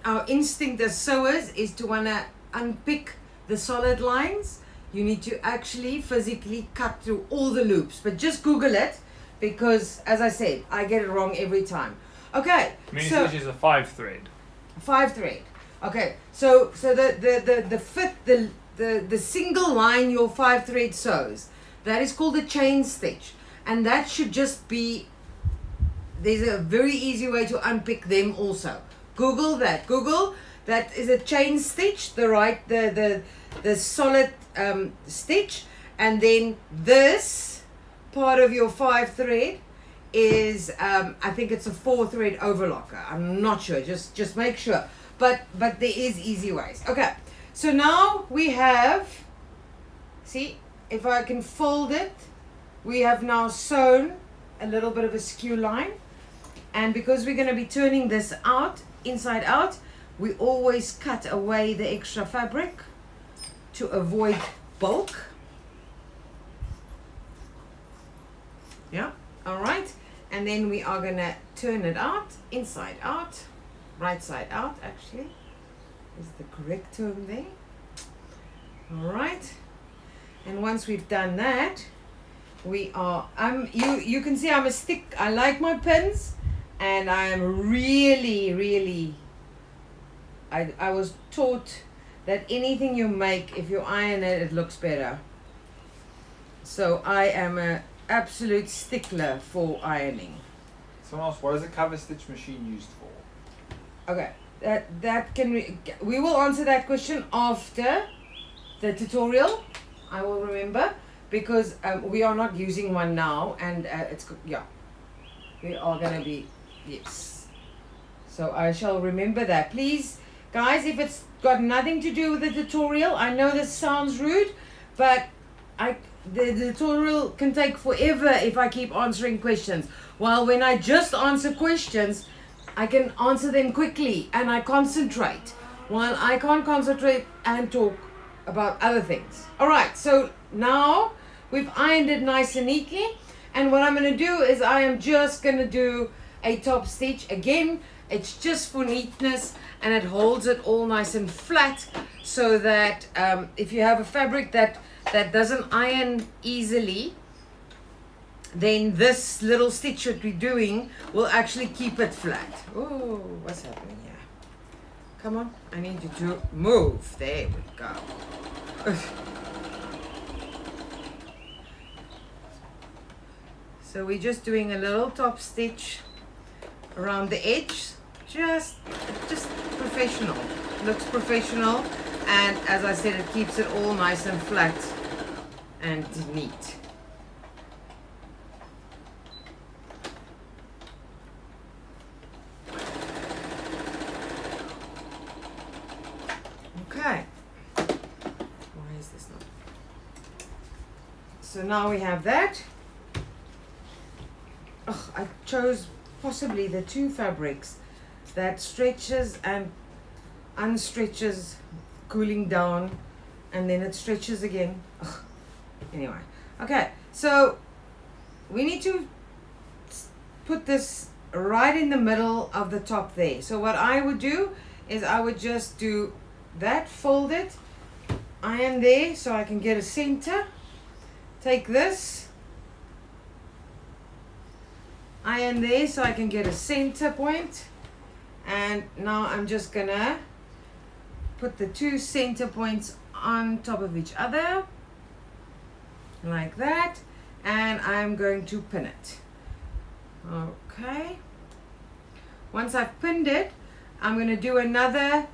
our instinct as sewers is to want to unpick the solid lines. You need to actually physically cut through all the loops, but just Google it, because as I said, I get it wrong every time. Okay, Amina so says she's a 5-thread. 5-thread. Okay, so the single line your 5-thread sews, that is called a chain stitch, and that should just be. There's a very easy way to unpick them also. Google that. Google that is a chain stitch, the solid stitch, and then this part of your 5-thread is I think it's a 4-thread overlocker. I'm not sure. Just make sure. But there is easy ways. Okay. So now we have. See, if I can fold it, we have now sewn a little bit of a skew line. And because we're going to be turning this out, inside out, we always cut away the extra fabric to avoid bulk. Yeah, all right. And then we are going to turn it out, inside out, right side out actually, is the correct term there. All right. And once we've done that, we are, you can see I'm a stick, I like my pins. And I'm really, I was taught that anything you make, if you iron it, it looks better. So I am an absolute stickler for ironing. Someone else, what is a cover stitch machine used for? Okay, that can we will answer that question after the tutorial. I will remember, because we are not using one now, and we are gonna be. Yes. So I shall remember that. Please, guys, if it's got nothing to do with the tutorial, I know this sounds rude, but the tutorial can take forever if I keep answering questions. While when I just answer questions, I can answer them quickly and I concentrate. While I can't concentrate and talk about other things. Alright, so now we've ironed it nice and neatly. And what I'm going to do is I am just going to do a top stitch. Again, it's just for neatness, and it holds it all nice and flat, so that if you have a fabric that doesn't iron easily, then this little stitch that we're doing will actually keep it flat. Oh, what's happening here? Come on, I need you to move. There we go. So we're just doing a little top stitch around the edge, just professional. Looks professional, and as I said, it keeps it all nice and flat and neat. so now we have that. Oh, I chose possibly the two fabrics that stretches and unstretches, cooling down, and then it stretches again. Ugh. Anyway, okay, so we need to put this right in the middle of the top there. So what I would do is I would just do that, fold it, iron there so I can get a center. Take this, iron there so I can get a center point. And now I'm just gonna put the two center points on top of each other like that, and I'm going to pin it. Okay, once I've pinned it, I'm going to do another,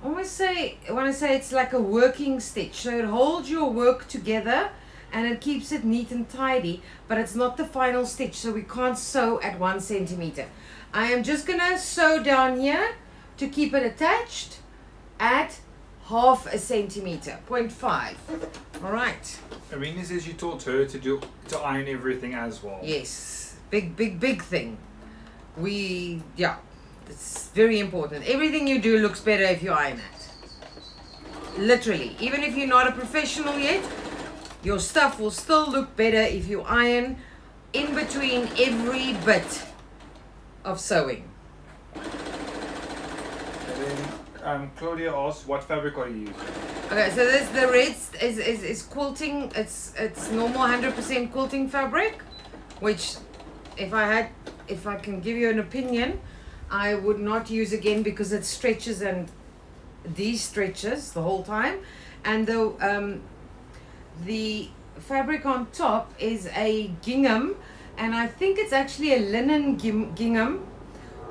I want to say it's like a working stitch, so it holds your work together and it keeps it neat and tidy, but it's not the final stitch, so we can't sew at 1 centimeter. I am just going to sew down here to keep it attached at 1/2 centimeter, 0.5. All right. Arena says you taught her to iron everything as well. Yes, big thing. It's very important. Everything you do looks better if you iron it. Literally, even if you're not a professional yet, your stuff will still look better if you iron in between every bit of sewing. And then Claudia asks, what fabric are you using? Okay, so this the red is quilting. It's normal 100% quilting fabric, which if I can give you an opinion, I would not use again because it stretches and de-stretches the whole time, and the fabric on top is a gingham, and I think it's actually a linen gingham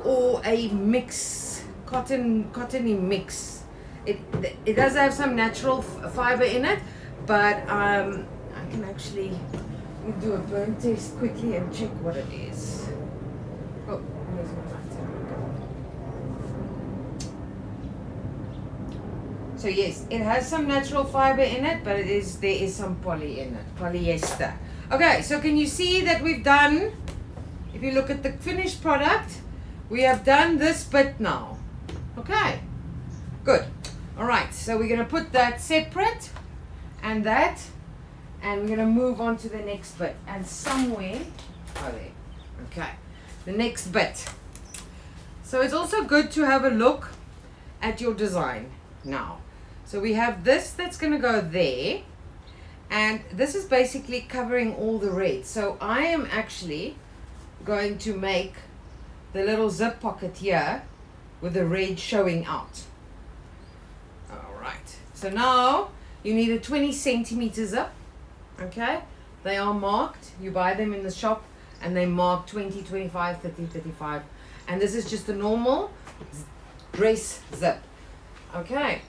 or a mix, cottony mix. It does have some natural fiber in it, but I can actually do a burn test quickly and check what it is. Oh, here's my lighter. So yes, it has some natural fiber in it, but there is some poly in it, polyester. Okay, so can you see that we've done, if you look at the finished product, we have done this bit now. Okay, good. All right, so we're going to put that separate and that, and we're going to move on to the next bit. And somewhere, oh there, okay, the next bit. So it's also good to have a look at your design now. So we have this that's going to go there, and this is basically covering all the red. So I am actually going to make the little zip pocket here with the red showing out. Alright, so now you need a 20 centimeter zip. Okay, they are marked. You buy them in the shop and they mark 20, 25, 30, 35, and this is just a normal dress zip. Okay,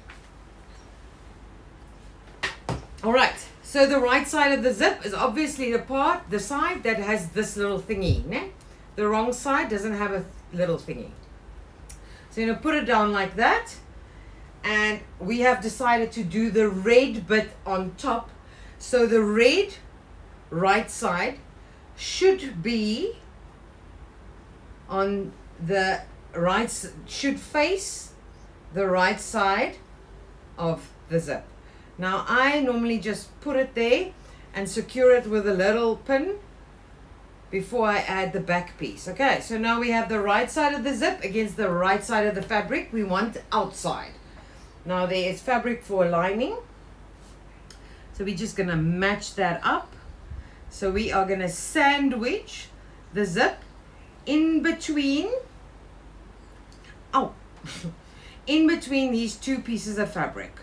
alright, so the right side of the zip is obviously the side that has this little thingy, né? The wrong side doesn't have a little thingy. So you're going to put it down like that, and we have decided to do the red bit on top. So the red right side should be on the right, should face the right side of the zip. Now I normally just put it there and secure it with a little pin before I add the back piece. Okay, so now we have the right side of the zip against the right side of the fabric. We want outside. Now there is fabric for lining, so we're just going to match that up. So we are going to sandwich the zip in between, in between these two pieces of fabric.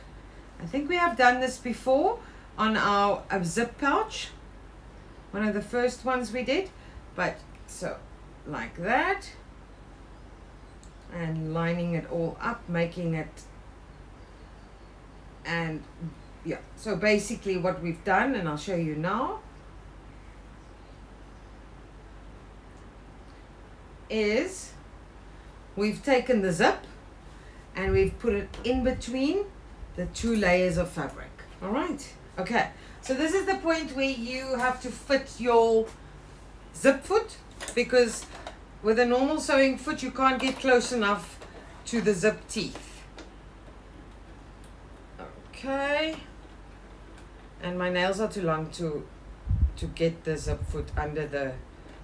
I think we have done this before on our zip pouch, one of the first ones we did, but so like that, and lining it all up, making it, and yeah, so basically what we've done, and I'll show you now, is we've taken the zip and we've put it in between the two layers of fabric. All right, okay, So this is the point where you have to fit your zip foot, because with a normal sewing foot you can't get close enough to the zip teeth. Okay. And my nails are too long to get the zip foot under the,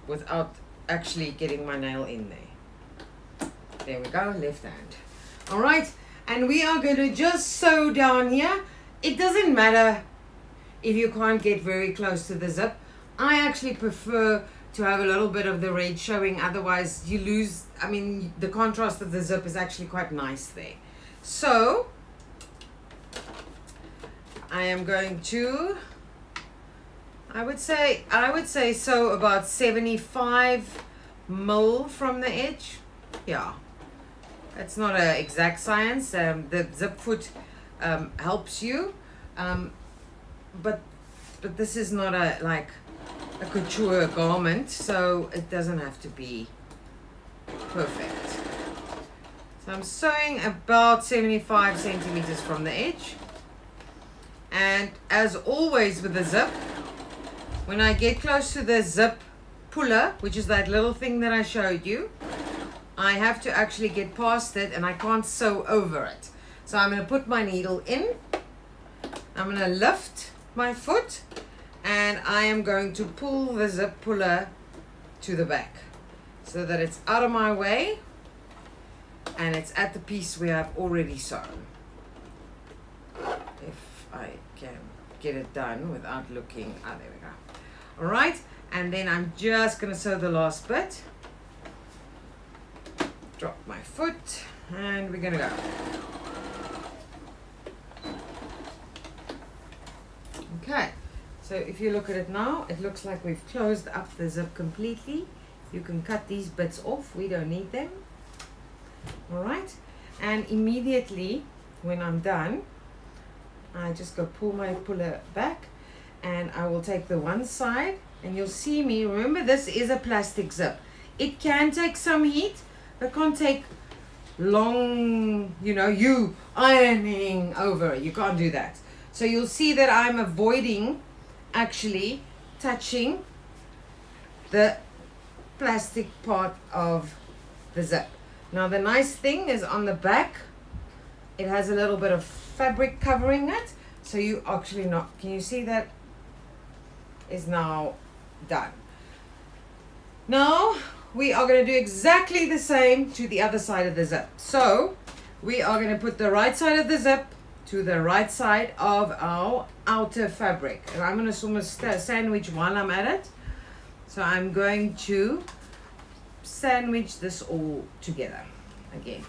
without actually getting my nail in there. There we go, left hand. All right, and we are going to just sew down here. It doesn't matter if you can't get very close to the zip. I actually prefer to have a little bit of the red showing, otherwise you lose, I mean, the contrast of the zip is actually quite nice there. So I am going to, I would say sew about 75 mil from the edge. Yeah, it's not an exact science. The zip foot helps you, but this is not a couture garment, so it doesn't have to be perfect. So I'm sewing about 75 centimeters from the edge. And as always with the zip, when I get close to the zip puller, which is that little thing that I showed you, I have to actually get past it and I can't sew over it. So I'm going to put my needle in, I'm going to lift my foot, and I am going to pull the zip puller to the back so that it's out of my way and it's at the piece where I've already sewn. If I can get it done without looking, there we go. All right, and then I'm just going to sew the last bit. Drop my foot and we're going to go. Okay, so if you look at it now, it looks like we've closed up the zip completely. You can cut these bits off, we don't need them. All right, and immediately when I'm done, I just go pull my puller back, and I will take the one side, and you'll see me, remember this is a plastic zip. It can take some heat, but can't take long, you ironing over it. You can't do that. So you'll see that I'm avoiding actually touching the plastic part of the zip. Now the nice thing is on the back, it has a little bit of fabric covering it. So you actually not, can you see that is now done. Now we are going to do exactly the same to the other side of the zip. So we are going to put the right side of the zip to the right side of our outer fabric. And I'm going to almost sandwich while I'm at it. So I'm going to sandwich this all together again,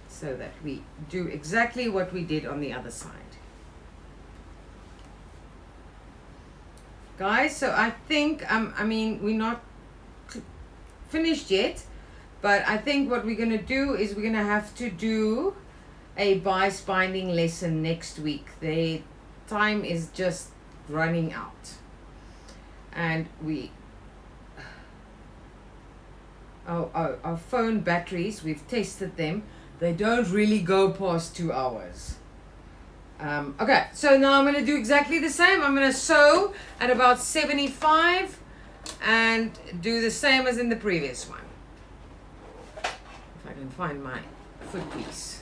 so that we do exactly what we did on the other side. Guys, so I think, we're not finished yet, but I think what we're going to do is we're going to have to do a bias binding lesson next week. The time is just running out, and our phone batteries, we've tested them, they don't really go past 2 hours. Okay, so now I'm going to do exactly the same. I'm going to sew at about 75 and do the same as in the previous one. If I can find my foot piece.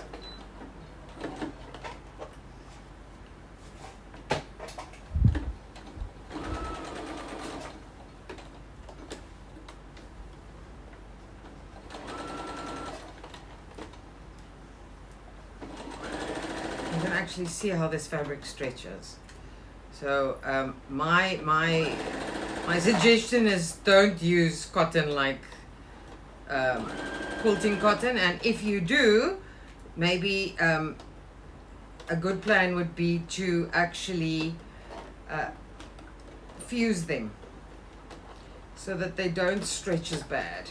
You can actually see how this fabric stretches. So my suggestion is don't use cotton like quilting cotton, and if you do, maybe a good plan would be to actually fuse them so that they don't stretch as bad.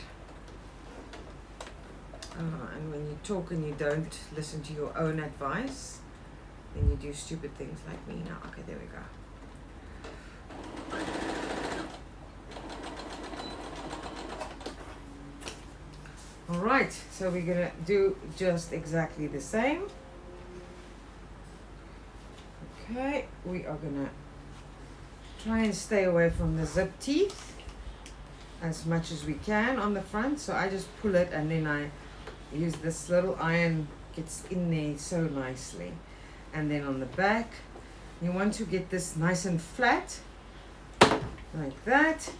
And when you talk and you don't listen to your own advice, then you do stupid things like me now. Okay, there we go. All right, so we're gonna do just exactly the same. Okay, we are gonna try and stay away from the zip teeth as much as we can on the front. So I just pull it and then I use this little iron, gets in there so nicely. And then on the back, you want to get this nice and flat, like that.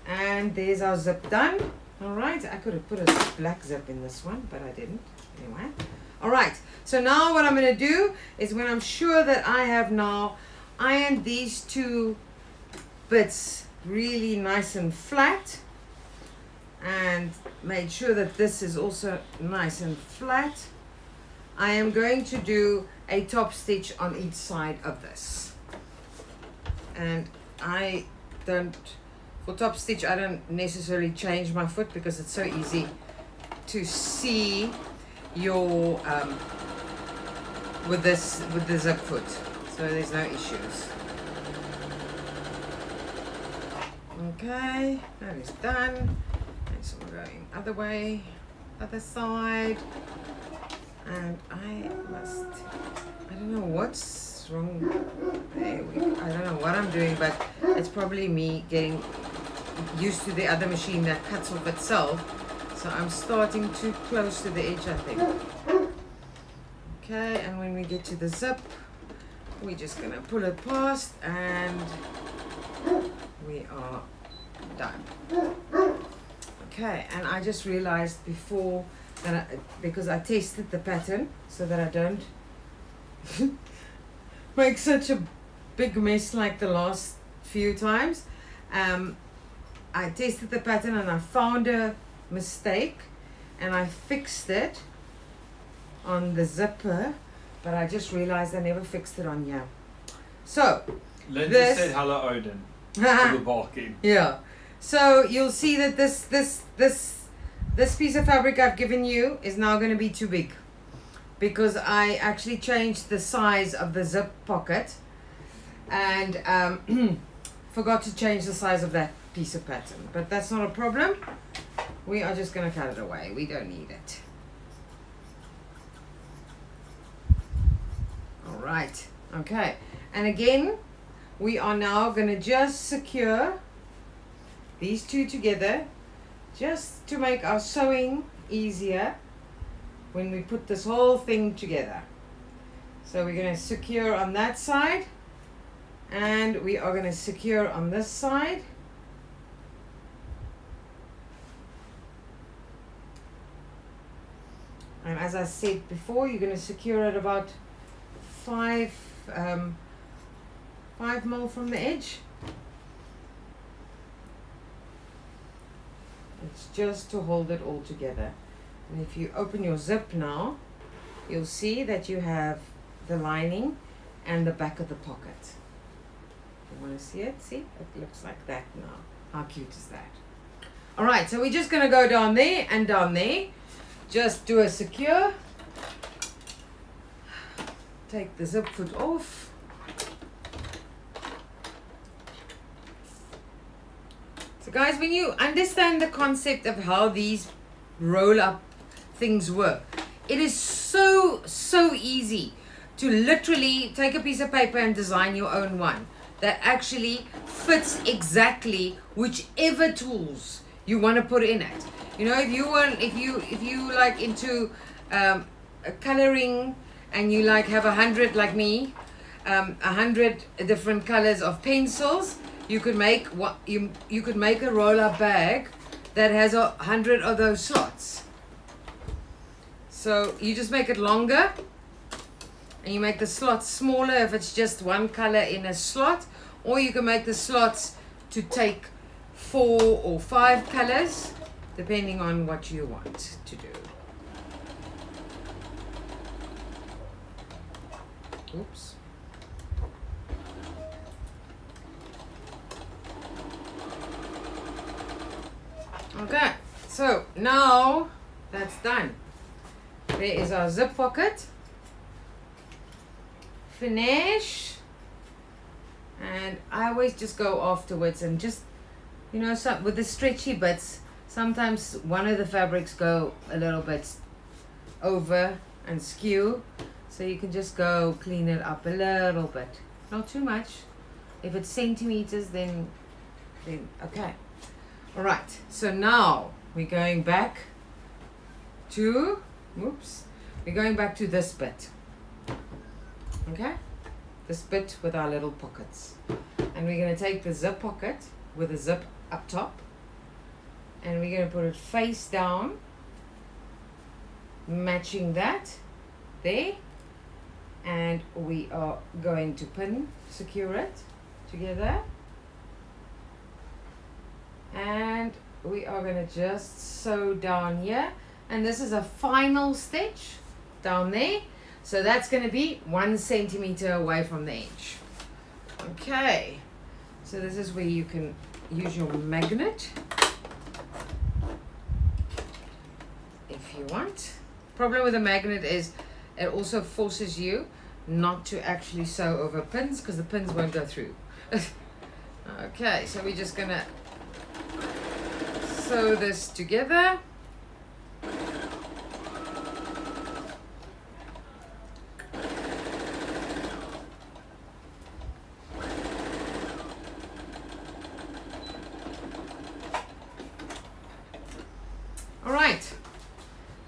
And there's our zip done. All right, I could have put a black zip in this one, but I didn't. Anyway, all right. So now what I'm going to do is, when I'm sure that I have now ironed these two bits really nice and flat, and made sure that this is also nice and flat, I am going to do a top stitch on each side of this. And for top stitch, I don't necessarily change my foot because it's so easy to see your with the zip foot, so there's no issues. Okay, that is done. And so we're going other way, other side. And I don't know what's wrong. There we go. I don't know what I'm doing, but it's probably me getting used to the other machine that cuts off itself. So I'm starting too close to the edge, I think. Okay, and when we get to the zip, we're just gonna pull it past and we are done. Okay, and I just realized before that because I tested the pattern so that I don't make such a big mess like the last few times. I tested the pattern and I found a mistake and I fixed it on the zipper, but I just realized I never fixed it on here. So Linda said hello, Odin. To the barking. Yeah. So you'll see that this piece of fabric I've given you is now going to be too big, because I actually changed the size of the zip pocket and forgot to change the size of that piece of pattern. But that's not a problem. We are just going to cut it away. We don't need it. All right. Okay. And again, we are now going to just secure these two together, just to make our sewing easier when we put this whole thing together. So we're going to secure on that side, and we are going to secure on this side. And as I said before, you're going to secure it about 5 mil from the edge. It's just to hold it all together. And if you open your zip now, you'll see that you have the lining and the back of the pocket. You want to see it? See? It looks like that now. How cute is that? Alright, so we're just going to go down there and down there. Just do a secure. Take the zip foot off. So guys, when you understand the concept of how these roll-up things work, it is so easy to literally take a piece of paper and design your own one that actually fits exactly whichever tools you want to put in it. You know, if you like into coloring and you like have 100 like me, 100 different colors of pencils, you could make you could make a roll-up bag that has 100 of those slots. So you just make it longer, and you make the slots smaller if it's just one color in a slot, or you can make the slots to take 4 or 5 colors, depending on what you want to do. Oops. Okay, so now that's done. There is our zip pocket. Finish. And I always just go afterwards and just, you know, with the stretchy bits, sometimes one of the fabrics go a little bit over and skew. So you can just go clean it up a little bit. not too much. If it's centimeters, then okay. All right, so now we're going back to, we're going back to this bit, okay? This bit with our little pockets. And we're going to take the zip pocket with a zip up top, and we're going to put it face down, matching that there, and we are going to pin secure it together, and we are going to just sew down here, and this is a final stitch down there, so that's going to be 1 centimeter away from the edge. Okay, so this is where you can use your magnet if you want. Problem with a magnet is it also forces you not to actually sew over pins, because the pins won't go through. Okay, so we're just gonna sew this together. All right,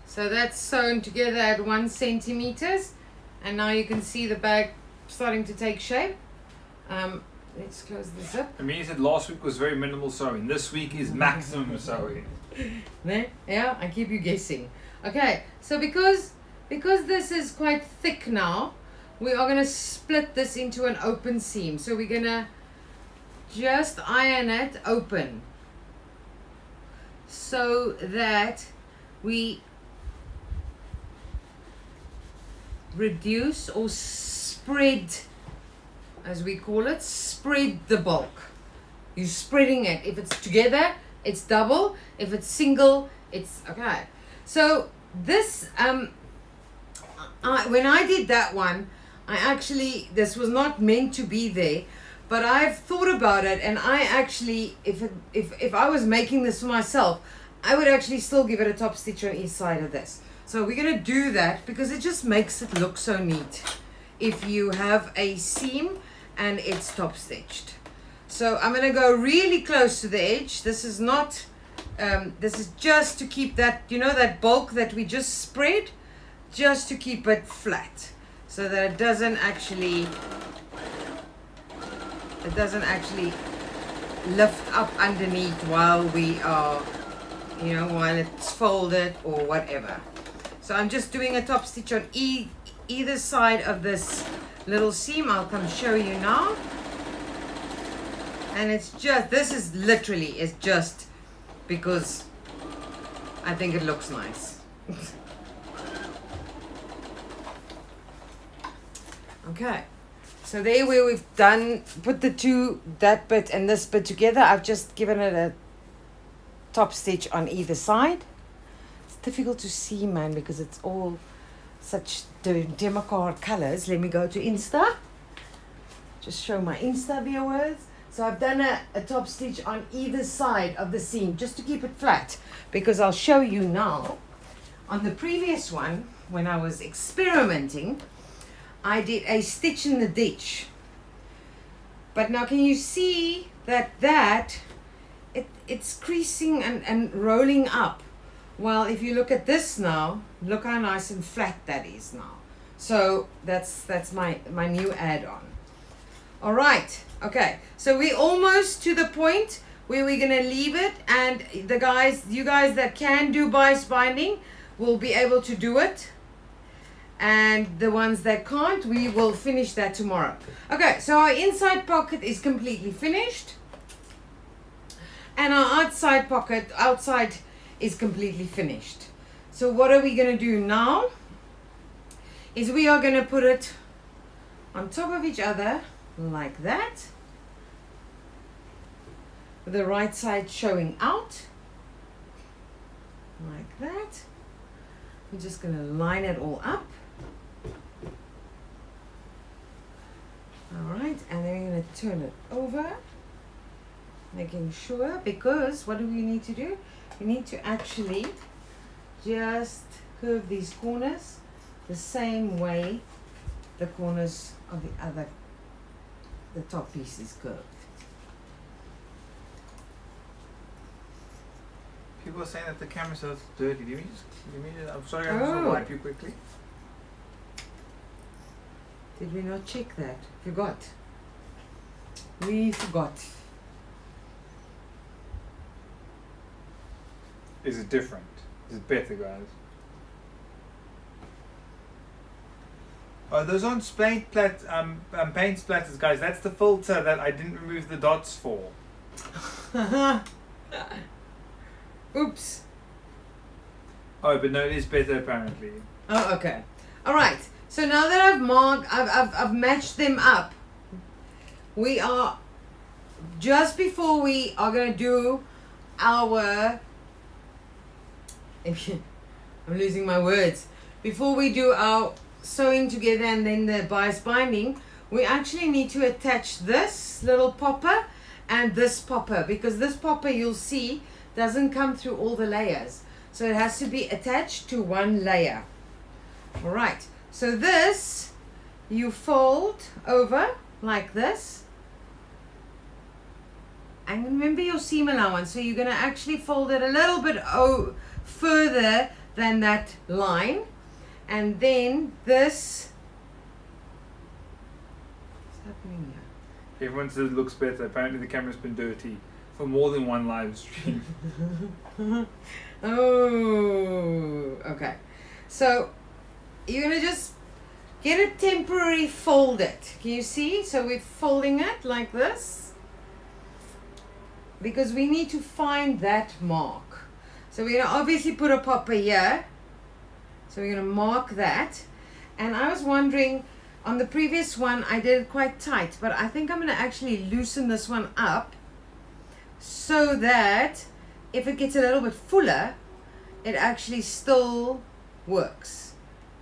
so that's sewn together at 1 centimeters, and now you can see the bag starting to take shape. Let's close the zip. I mean, you said last week was very minimal sewing. This week is maximum sewing. There, yeah, I keep you guessing. Okay, so because this is quite thick now, we are gonna split this into an open seam. So we're gonna just iron it open, so that we reduce or spread, as we call it, spread the bulk. You're spreading it. If it's together, it's double. If it's single, it's okay. So this, when I did that one, this was not meant to be there, but I've thought about it, and I actually, if I was making this for myself, I would actually still give it a top stitch on each side of this. So we're gonna do that because it just makes it look so neat if you have a seam and it's top stitched. So I'm gonna go really close to the edge. This is not, this is just to keep that, you know, that bulk that we just spread, just to keep it flat, so that it doesn't actually lift up underneath while we are, you know, while it's folded or whatever. So I'm just doing a top stitch on either side of this little seam. I'll come show you now. And it's just, this is literally, it's just because I think it looks nice. Okay, so there where we've put the two, that bit and this bit together, I've just given it a top stitch on either side. It's difficult to see, man, because it's all such democard colors. Let me go to Insta. Just show my Insta viewers. So I've done a top stitch on either side of the seam just to keep it flat, because I'll show you now. On the previous one, when I was experimenting, I did a stitch in the ditch. But now can you see that it's creasing and rolling up? Well, if you look at this now, look how nice and flat that is now. So that's my new add-on. All right, okay, so we're almost to the point where we're gonna leave it, and you guys that can do bias binding will be able to do it, and the ones that can't, we will finish that tomorrow. Okay, so our inside pocket is completely finished, and our outside pocket is completely finished. So what are we gonna do now is we are gonna put it on top of each other like that, with the right side showing out like that. I'm just going to line it all up. All right, and then we're going to turn it over, making sure, because what do we need to do? We need to actually just curve these corners the same way the corners of the other the top piece is curved. People are saying that the camera says it's dirty. I'm sorry, I'm Oh. just wipe you quickly. Did we not check that? Forgot. We forgot. Is it different? Is it better, guys? Oh, those aren't paint splatters, guys. That's the filter that I didn't remove the dots for. Oops. Oh, but no, it is better apparently. Oh, okay. All right. So now that I've matched them up, we are just before we are gonna do our. I'm losing my words. Before we do our sewing together and then the bias binding, we actually need to attach this little popper and this popper, because this popper, you'll see, doesn't come through all the layers. So it has to be attached to one layer. All right. So this, you fold over like this. And remember your seam allowance. So you're going to actually fold it a little bit further than that line. And then this. What's happening here? Everyone says it looks better. Apparently the camera's been dirty for more than one live stream. Oh, okay. So you're gonna just get it temporary folded. Can you see? So we're folding it like this because we need to find that mark. So we're gonna obviously put a popper here. So we're gonna mark that. And I was wondering, on the previous one I did it quite tight, but I think I'm gonna actually loosen this one up so that if it gets a little bit fuller, it actually still works.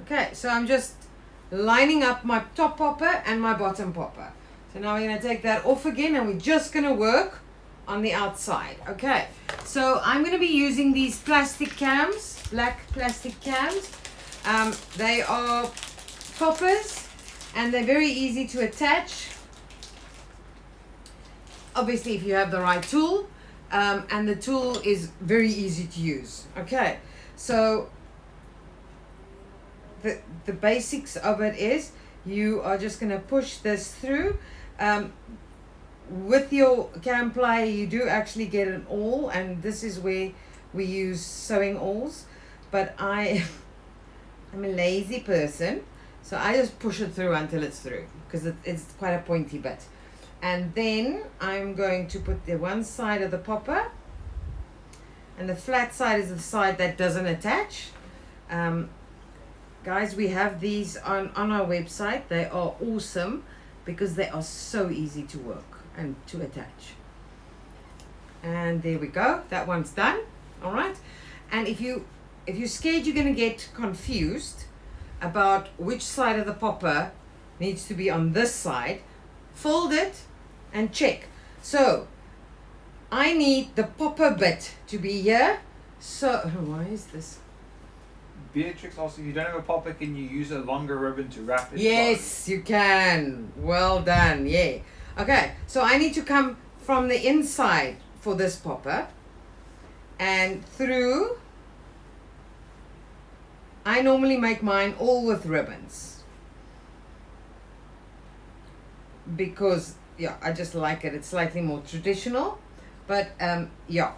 Okay, so I'm just lining up my top popper and my bottom popper. So now we're going to take that off again and we're just going to work on the outside. Okay, so I'm going to be using these plastic cams, black plastic cams. They are poppers and they're very easy to attach. Obviously, if you have the right tool, and the tool is very easy to use. Okay, so the basics of it is you are just going to push this through. With your cam plier, you do actually get an awl, and this is where we use sewing awls. But I'm a lazy person, so I just push it through until it's through because it's quite a pointy bit. And then I'm going to put the one side of the popper, and the flat side is the side that doesn't attach. Guys, we have these on our website. They are awesome because they are so easy to work and to attach. And there we go. That one's done. All right. And if you're scared you're going to get confused about which side of the popper needs to be on this side, fold it and check. So I need the popper bit to be here. So why is this? Beatrix also, if you don't have a popper, can you use a longer ribbon to wrap it? Yes, you can. Well done. Yeah. Okay, so I need to come from the inside for this popper and through. I normally make mine all with ribbons because yeah, I just like it. It's slightly more traditional, but yeah.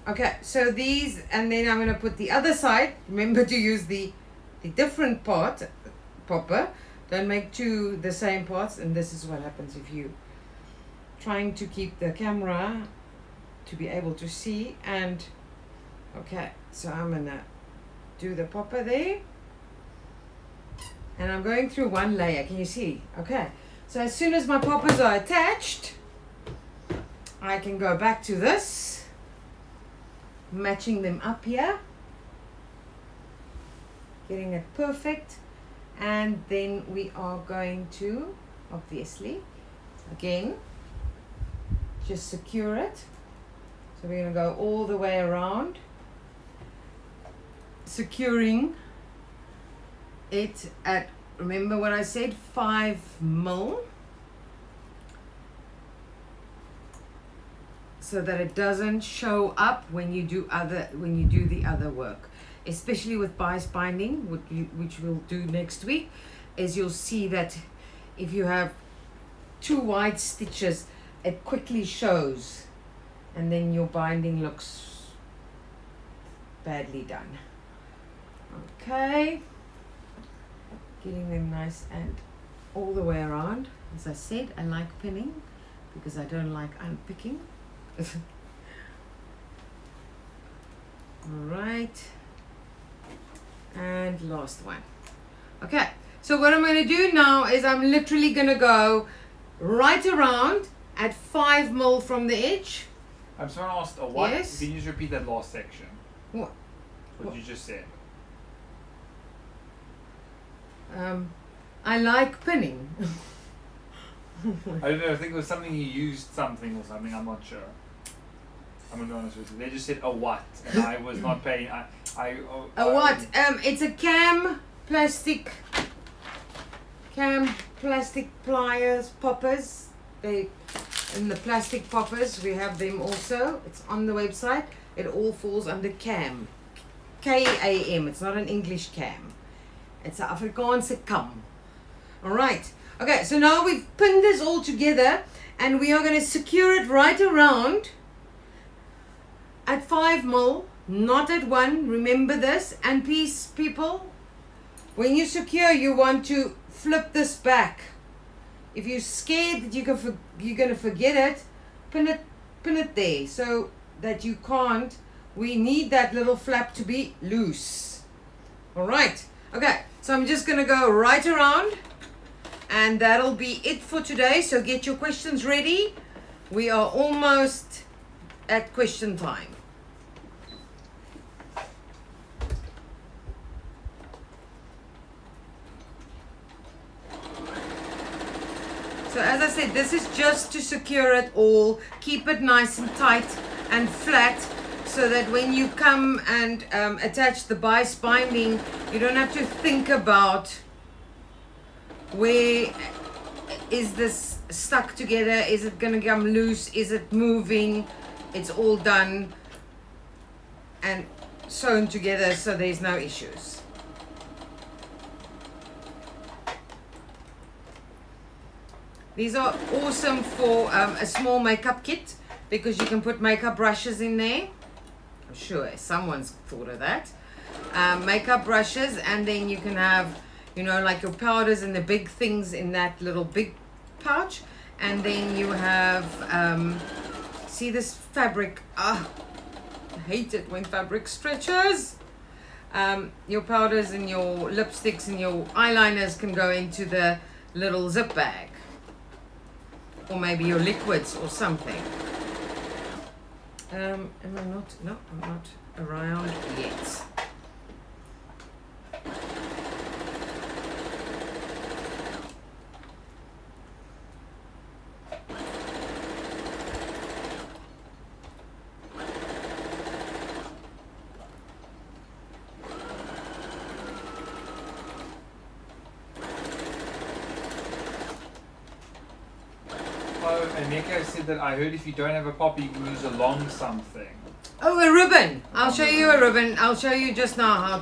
Okay, so these, and then I'm going to put the other side. Remember to use the different part popper. Don't make two the same parts. And this is what happens if you trying to keep the camera to be able to see. And okay, so I'm going to do the popper there. And I'm going through one layer. Can you see? Okay. So as soon as my poppers are attached, I can go back to this, matching them up here, getting it perfect. And then we are going to, obviously, again, just secure it. So we're going to go all the way around, securing it at, remember what I said, 5 mil. so that it doesn't show up when you do the other work, especially with bias binding, which we'll do next week. Is you'll see that if you have two wide stitches, it quickly shows, and then your binding looks badly done. Okay, getting them nice and all the way around. As I said, I like pinning because I don't like unpicking. Alright, and last one. Okay, so what I'm going to do now is I'm literally going to go right around at 5 mil from the edge. I'm just going to ask, what? Yes. Can you just repeat that last section? What? What you just said. I like pinning. I don't know, I think it was something you used something or something, I'm not sure. I'm gonna be honest with you. They just said a what, and I was not paying. A what? It's a cam plastic pliers, poppers. They in the plastic poppers, we have them also. It's on the website. It all falls under cam. K-A-M. It's not an English cam. It's an Afrikaanse kam. Alright. Okay, so now we've pinned this all together, and we are going to secure it right around at 5 mil, not at 1. Remember this. And please, people, when you secure, you want to flip this back. If you're scared that you're going to forget it, pin it there so that you can't. We need that little flap to be loose. Alright. Okay, so I'm just going to go right around, and that'll be it for today. So get your questions ready. We are almost at question time. So as I said, this is just to secure it all, keep it nice and tight and flat, so that when you come and attach the bias binding, you don't have to think about where is this stuck together, is it going to come loose, is it moving. It's all done and sewn together, so there's no issues. These are awesome for a small makeup kit, because you can put makeup brushes in there. I'm sure someone's thought of that. Makeup brushes, and then you can have, you know, like your powders and the big things in that little big pouch. And then you have, see this fabric? I hate it when fabric stretches. Your powders and your lipsticks and your eyeliners can go into the little zip bag. Or maybe your liquids or something. Am I not? No, I'm not around yet. And Nico said that I heard if you don't have a poppy, you can use a long something. Oh, a ribbon. I'll show you a ribbon. I'll show you just now how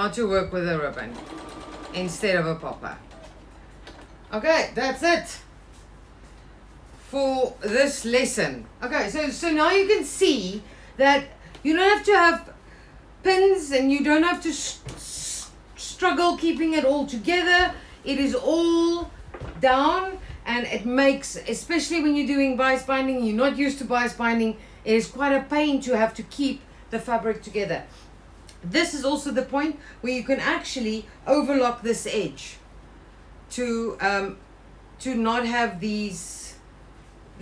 to work with a ribbon instead of a popper. Okay, that's it for this lesson. Okay, so now you can see that you don't have to have pins, and you don't have to struggle keeping it all together. It is all down. And it makes, especially when you're doing bias binding, you're not used to bias binding, it is quite a pain to have to keep the fabric together. This is also the point where you can actually overlock this edge to not have the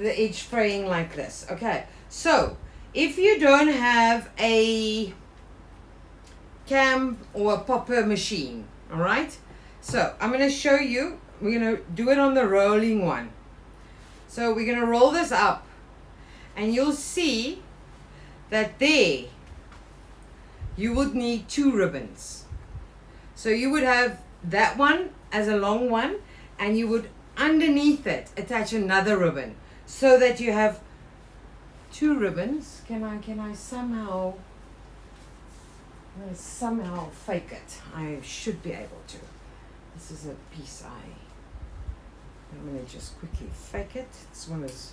edge fraying like this. Okay, so if you don't have a cam or a popper machine, all right, so I'm going to show you. We're going to do it on the rolling one. So we're going to roll this up, and you'll see that there you would need 2 ribbons. So you would have that one as a long one, and you would underneath it attach another ribbon, so that you have 2 ribbons. Can I somehow fake it? I should be able to. This is a piece I'm going to just quickly fake it. This one is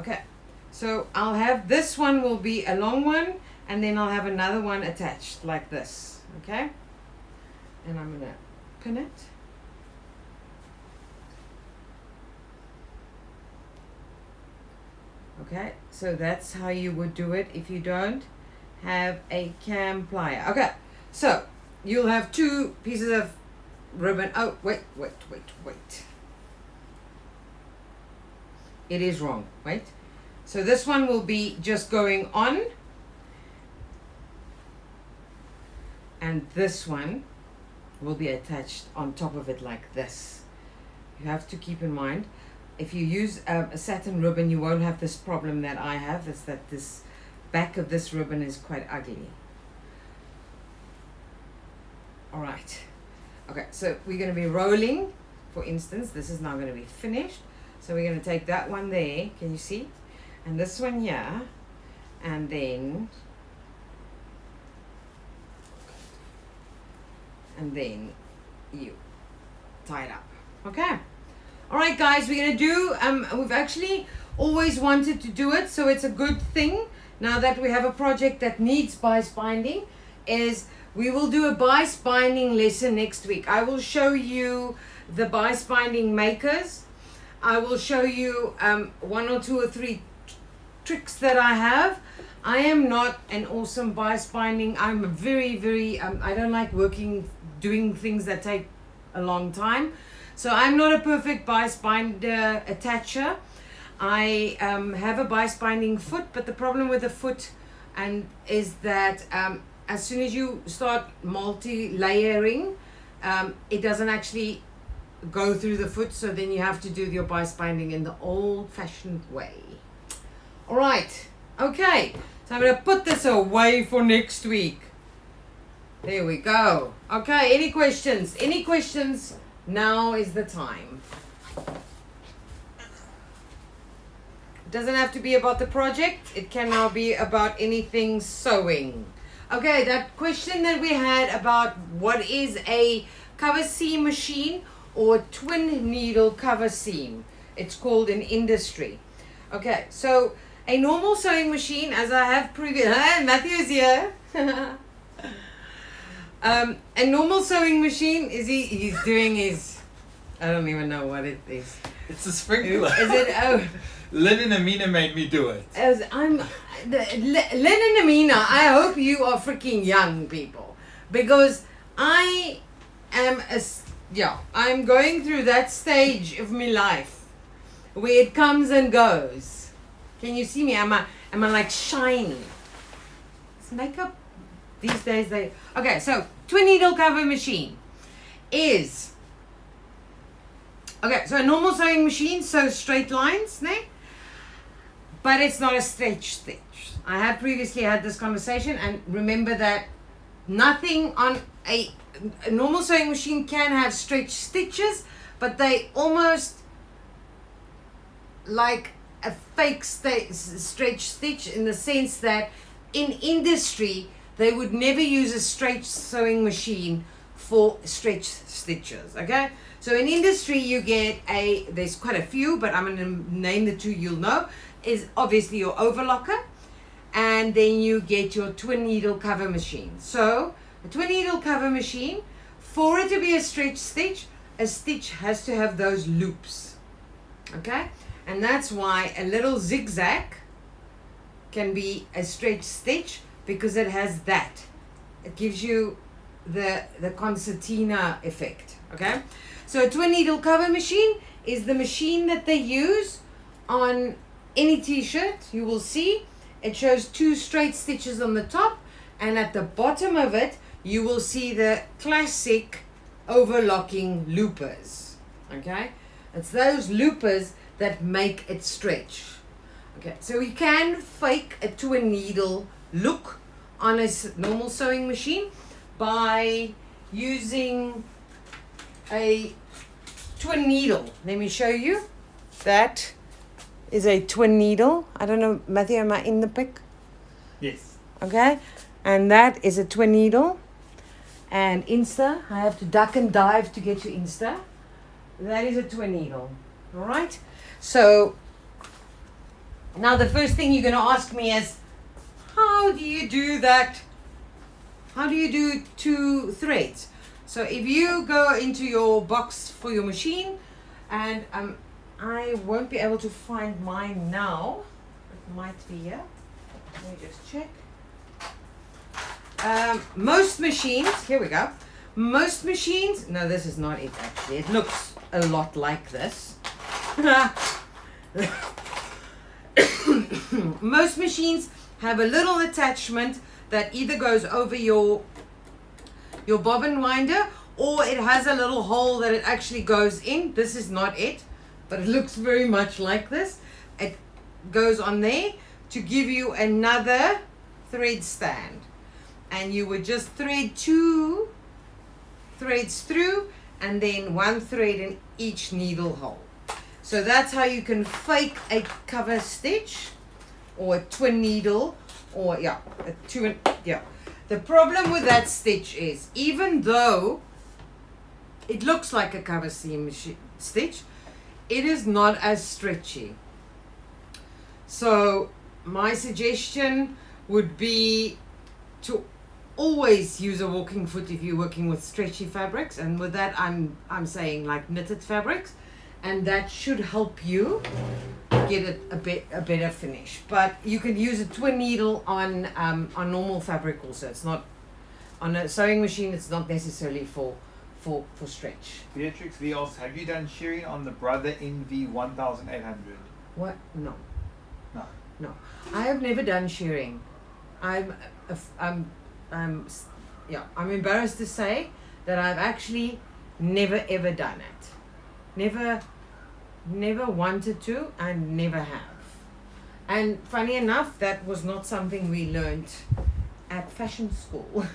okay. So I'll have this one will be a long one, and then I'll have another one attached like this. Okay, and I'm going to pin it. Okay, so that's how you would do it if you don't have a cam plier. Okay, so you'll have 2 pieces of ribbon. Oh, wait. It is wrong. Wait. So this one will be just going on. And this one will be attached on top of it like this. You have to keep in mind, if you use a satin ribbon, you won't have this problem that I have. Is that this back of this ribbon is quite ugly. All right. Okay, so we're going to be rolling. For instance, this is now going to be finished. So we're going to take that one there. Can you see? And this one here. And then you tie it up. Okay. All right, guys, we're going to do, we've actually always wanted to do it, so it's a good thing now that we have a project that needs bias binding, is we will do a bias binding lesson next week. I will show you the bias binding makers. I will show you 1 or 2 or 3 tricks that I have. I am not an awesome bias binding. I'm very, I don't like doing things that take a long time. So I'm not a perfect bias binder attacher. I have a bias binding foot, but the problem with the foot is that as soon as you start multi-layering, it doesn't actually go through the foot, so then you have to do your bias binding in the old-fashioned way. All right, okay, so I'm going to put this away for next week. There we go. Okay, any questions? Any questions? Now is the time. It doesn't have to be about the project. It can now be about anything sewing. Okay, that question that we had about what is a cover seam machine or twin needle cover seam. It's called in industry. Okay, so a normal sewing machine, as I have previously, Matthew's here. A normal sewing machine is he's doing his, I don't even know what it is. It's a sprinkler. Is it? Oh, Lynn and Amina made me do it. Lynn and Amina, I hope you are freaking young people, because I am I'm going through that stage of my life where it comes and goes. Can you see me? Am I like shiny? It's makeup. These days okay, so twin needle cover machine is, okay, so a normal sewing machine sews straight lines, né? But it's not a stretch stitch. I have previously had this conversation, and remember that nothing on a normal sewing machine can have stretch stitches, but they almost like a fake stretch stitch, in the sense that in industry they would never use a stretch sewing machine for stretch stitches, okay? So in industry you get there's quite a few, but I'm going to name the 2 you'll know, is obviously your overlocker, and then you get your twin needle cover machine. So a twin needle cover machine, for it to be a stitch has to have those loops, okay? And that's why a little zigzag can be a stretch stitch, because it has that. It gives you the concertina effect, okay? So a twin needle cover machine is the machine that they use on any t-shirt. You will see it shows 2 straight stitches on the top, and at the bottom of it you will see the classic overlocking loopers, okay? It's those loopers that make it stretch. Okay, so we can fake a twin needle look on a normal sewing machine by using a twin needle. Let me show you. that is a twin needle. I don't know, Matthew, am I in the pic? Yes. Okay, and that is a twin needle. And Insta, I have to duck and dive to get to Insta. That is a twin needle. All right, so now the first thing you're going to ask me is, how do you do that? How do you do 2 threads? So if you go into your box for your machine, and I won't be able to find mine now. It might be here. Let me just check. Most machines, here we go. Most machines, no, this is not it actually. It looks a lot like this. Most machines have a little attachment that either goes over your bobbin winder, or it has a little hole that it actually goes in. This is not it, but it looks very much like this. It goes on there to give you another thread stand, and you would just thread 2 threads through and then 1 thread in each needle hole. So that's how you can fake a cover stitch or a twin needle, or the problem with that stitch is, even though it looks like a cover seam stitch, it is not as stretchy. So my suggestion would be to always use a walking foot if you're working with stretchy fabrics, and with that I'm saying like knitted fabrics, and that should help you get it a better finish. But you can use a twin needle on normal fabric also. It's not on a sewing machine. It's not necessarily for stretch. Beatrix V asks, have you done shearing on the Brother NV 1800? What? No. No. No, I have never done shearing. I'm embarrassed to say that I've actually never ever done it. Never wanted to, and never have. And funny enough, that was not something we learned at fashion school.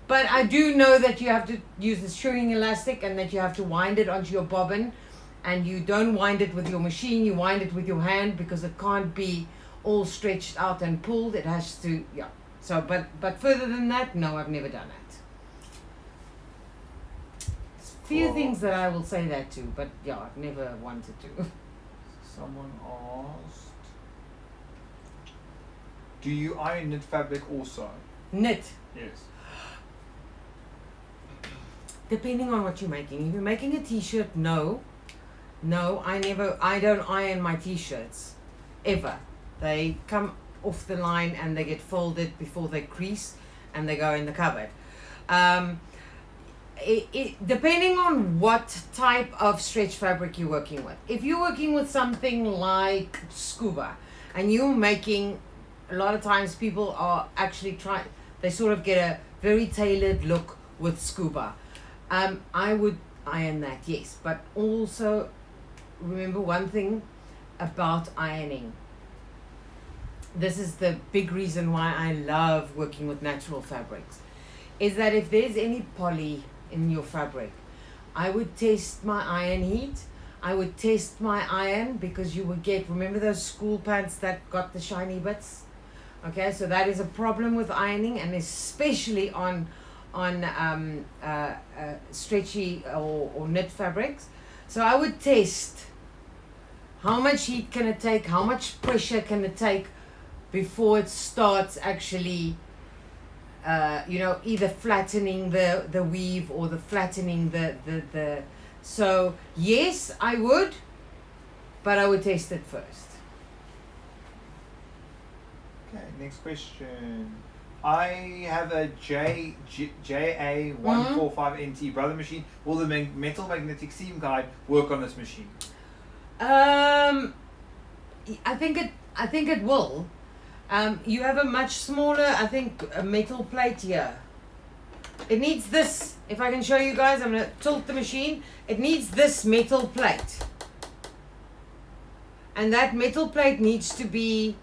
But I do know that you have to use the shearing elastic, and that you have to wind it onto your bobbin, and you don't wind it with your machine, you wind it with your hand, because it can't be all stretched out and pulled. It has to, So, but further than that, no, I've never done it. Few things that I will say that to, but I've never wanted to. Someone asked, do you iron knit fabric also? Knit. Yes. Depending on what you're making. If you're making a t-shirt, no, I don't iron my t-shirts, ever. They come off the line and they get folded before they crease and they go in the cupboard. Depending on what type of stretch fabric you're working with. If you're working with something like scuba and you're making, a lot of times people are actually they sort of get a very tailored look with scuba. I would iron that, yes, but also remember one thing about ironing. This is the big reason why I love working with natural fabrics, is that if there's any poly in your fabric, I would test my iron heat. I would test my iron, because you would get, remember those school pants that got the shiny bits? Okay, so that is a problem with ironing, and especially on stretchy or knit fabrics. So I would test how much heat can it take, how much pressure can it take before it starts actually either flattening the weave or flattening the so yes, I would, but I would test it first. Okay, next question. I have a JA145NT Brother machine. Will the metal magnetic seam guide work on this machine? I think it will. You have a much smaller, I think, a metal plate here. It needs this. If I can show you guys, I'm going to tilt the machine. It needs this metal plate. And that metal plate needs to be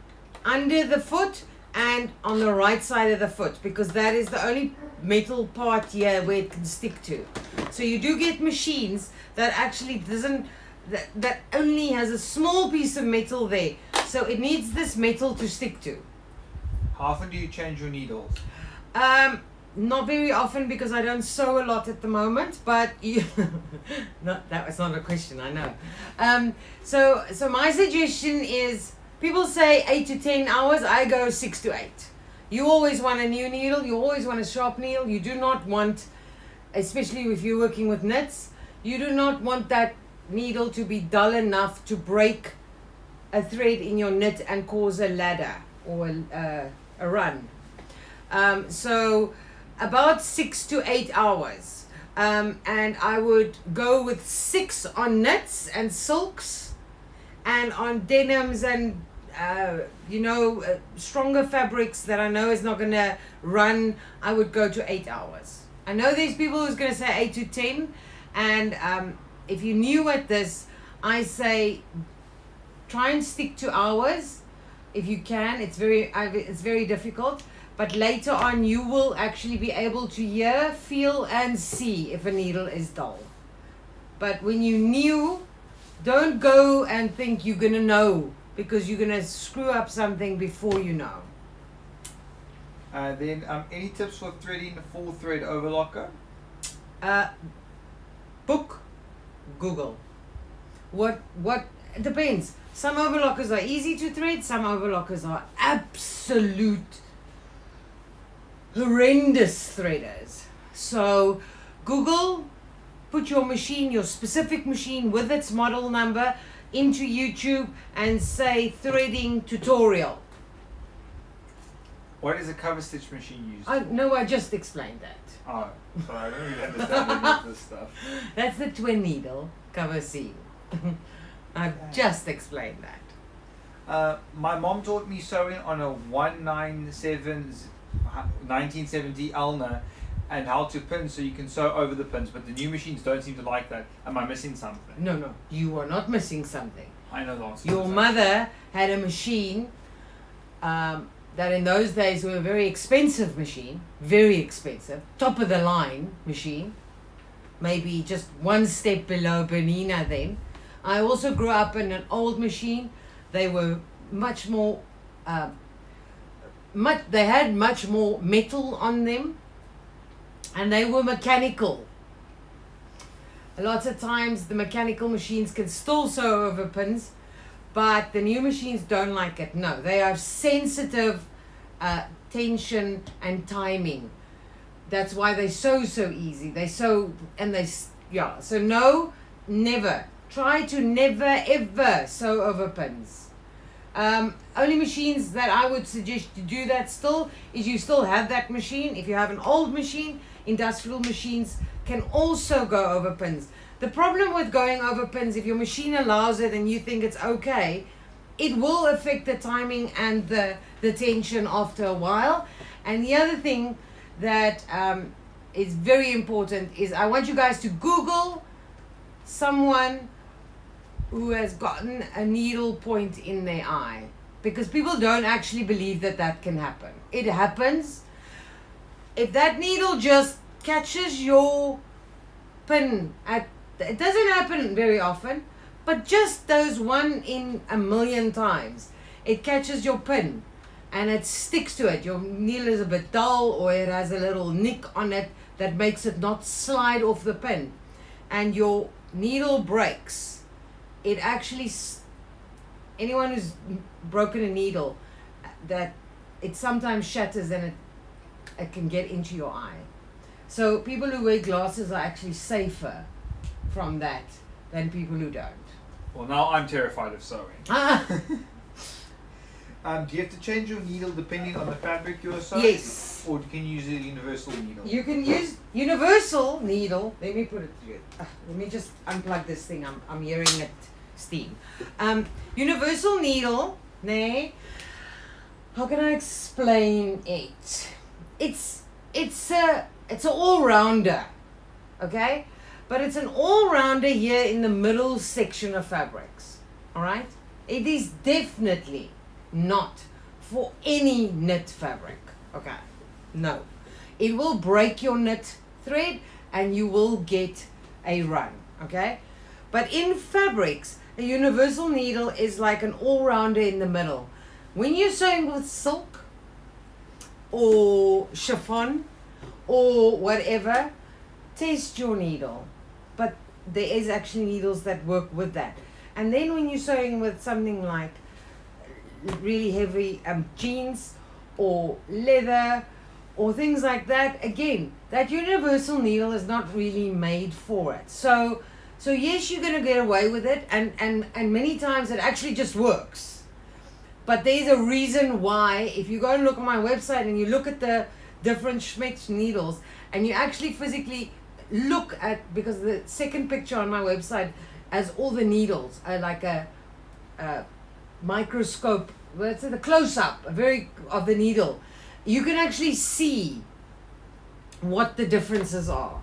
under the foot and on the right side of the foot, because that is the only metal part here where it can stick to. So you do get machines that actually that only has a small piece of metal there. So it needs this metal to stick to. How often do you change your needles? Not very often because I don't sew a lot at the moment, but you that was not a question, I know. So my suggestion is people say 8 to 10 hours, I go 6 to 8. You always want a new needle, you always want a sharp needle. You do not want, especially if you're working with knits, you do not want that needle to be dull enough to break a thread in your knit and cause a ladder or a run. So about 6 to 8 hours. And I would go with 6 on knits and silks, and on denims and stronger fabrics that I know is not going to run, I would go to 8 hours. I know there's people who's going to say 8 to 10, and if you're new at this, I say try and stick to hours if you can. It's very difficult, but later on you will actually be able to hear, feel and see if a needle is dull. But when you're new, don't go and think you're going to know, because you're going to screw up something before you know. Then any tips for threading the full thread overlocker? Book, Google. What it depends. Some overlockers are easy to thread, some overlockers are absolute horrendous threaders. So Google, put your machine, your specific machine with its model number into YouTube and say threading tutorial. What is a cover stitch machine used? I just explained that. Oh, sorry, I don't really understand any of this stuff. That's the twin needle cover seam. I've just explained that. My mom taught me sewing on a 1970 Elna and how to pin so you can sew over the pins, but the new machines don't seem to like that. Am I missing something? No, you are not missing something. I know the answer. Your mother had a machine that in those days were a very expensive machine, very expensive, top of the line machine, maybe just one step below Bernina then. I also grew up in an old machine. They were much more, they had much more metal on them, and they were mechanical. A lot of times the mechanical machines can still sew over pins, but the new machines don't like it. No, they are sensitive tension and timing. That's why they sew so easy. They sew and so no, never. Try to never ever sew over pins. Only machines that I would suggest to do that still is you still have that machine. If you have an old machine, industrial machines can also go over pins. The problem with going over pins, if your machine allows it and you think it's okay, it will affect the timing and the tension after a while. And the other thing that is very important is I want you guys to Google someone who has gotten a needle point in their eye, because people don't actually believe that can happen. It happens. If that needle just catches your pin it doesn't happen very often, but just those 1 in a million times, it catches your pin and it sticks to it. Your needle is a bit dull, or it has a little nick on it that makes it not slide off the pin, and your needle breaks. It actually, anyone who's broken a needle, that it sometimes shatters and it can get into your eye. So people who wear glasses are actually safer from that than people who don't. Well, now I'm terrified of sewing. Do you have to change your needle depending on the fabric you're sewing? Yes. Or can you use a universal needle? You can use universal needle. Let me put it through. Let me just unplug this thing. I'm hearing it steam. Universal needle. How can I explain it? It's a all-rounder, okay? But it's an all-rounder here in the middle section of fabrics. All right? It is definitely not for any knit fabric. Okay? No. It will break your knit thread and you will get a run. Okay? But in fabrics, a universal needle is like an all-rounder in the middle. When you're sewing with silk or chiffon or whatever, test your needle. But there is actually needles that work with that. And then when you're sewing with something like really heavy jeans or leather or things like that, again, that universal needle is not really made for it. So yes, you're going to get away with it, and many times it actually just works. But there's a reason why. If you go and look on my website and you look at the different Schmetz needles and you actually physically look at, because the second picture on my website has all the needles, like a microscope, let's say the close-up of the needle, you can actually see what the differences are.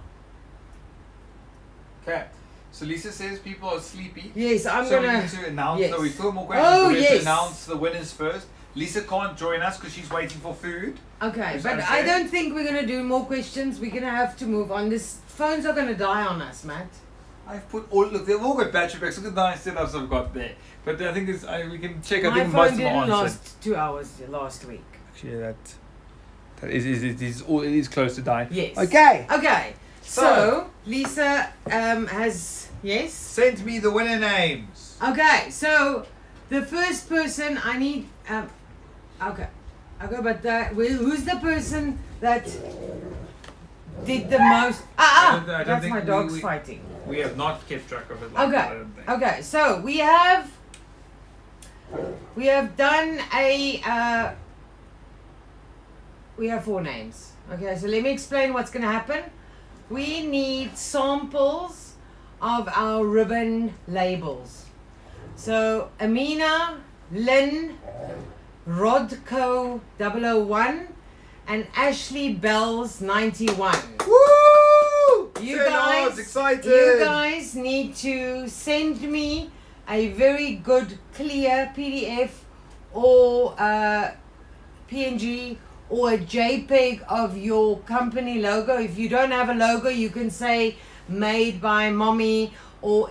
Okay. So Lisa says people are sleepy. Yes, So we need to announce. yes. So we still have more questions. Oh, but we have to yes. announce the winners first. Lisa can't join us because she's waiting for food. Okay, Is but that I okay? don't think we're going to do more questions. We're going to have to move on. This phones are going to die on us, Matt. I've put all. Look, they've all got battery packs. Look at the nice setups I've got there. But I think this, we can check. I My think phone most of them didn't are answered. last 2 hours last week. Actually, that it is close to dying. Yes. Okay. Okay. So Lisa has yes. Send me the winner names. Okay. So the first person I need. Okay. But who's the person that did the most? I don't That's think my dogs we- fighting. We have not kept track of it. Like that, I don't think. Okay. So we have done a. We have 4 names. Okay, so let me explain what's going to happen. We need samples of our ribbon labels. So Amina, Lynn, Rodco 001, and Ashley Bells 91. Woo! You Say guys, loud, excited. you guys need to send me a very good clear PDF or PNG or a JPEG of your company logo. If you don't have a logo, you can say made by mommy or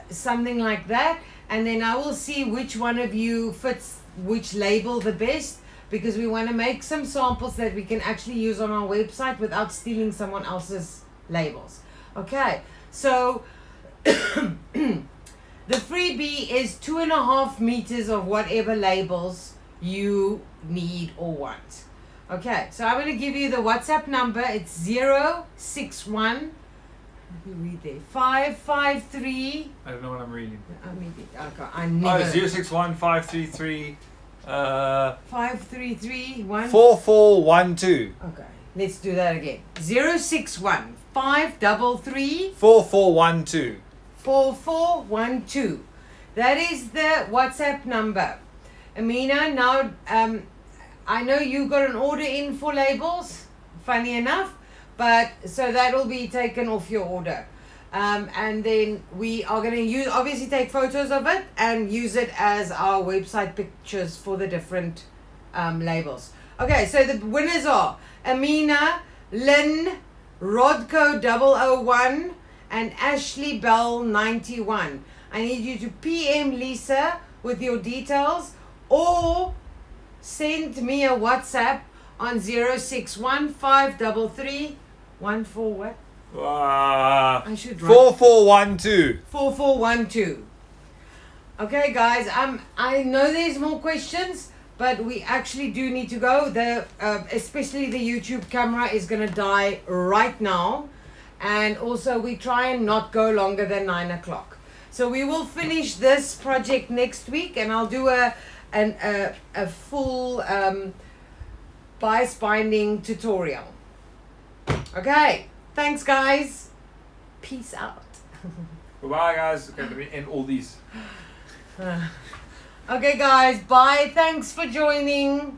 something like that, and then I will see which one of you fits which label the best, because we want to make some samples that we can actually use on our website without stealing someone else's labels. Okay, so the freebie is 2.5 meters of whatever labels you need or want. Okay, so I'm going to give you the WhatsApp number. It's 061 read there 553. I don't know what I'm reading. I never. 061 533 533 4412. Okay, let's do that again. 061 533 4412. 4412. That is the WhatsApp number. Amina, now I know you got an order in for labels, funny enough, but so that will be taken off your order. And then we are going to obviously take photos of it and use it as our website pictures for the different labels. Okay, so the winners are Amina, Lynn, Rodco 001, and Ashley Bell 91. I need you to PM Lisa with your details, or send me a WhatsApp on 061 533 14 what? I should write 4412. 4412. Okay, guys. I know there's more questions, but we actually do need to go. Especially the YouTube camera is gonna die right now, and also we try and not go longer than 9 o'clock. So we will finish this project next week, and I'll do a full bias binding tutorial. Okay. Thanks, guys. Peace out. Bye, guys. Okay, let me end all these. Okay, guys. Bye. Thanks for joining.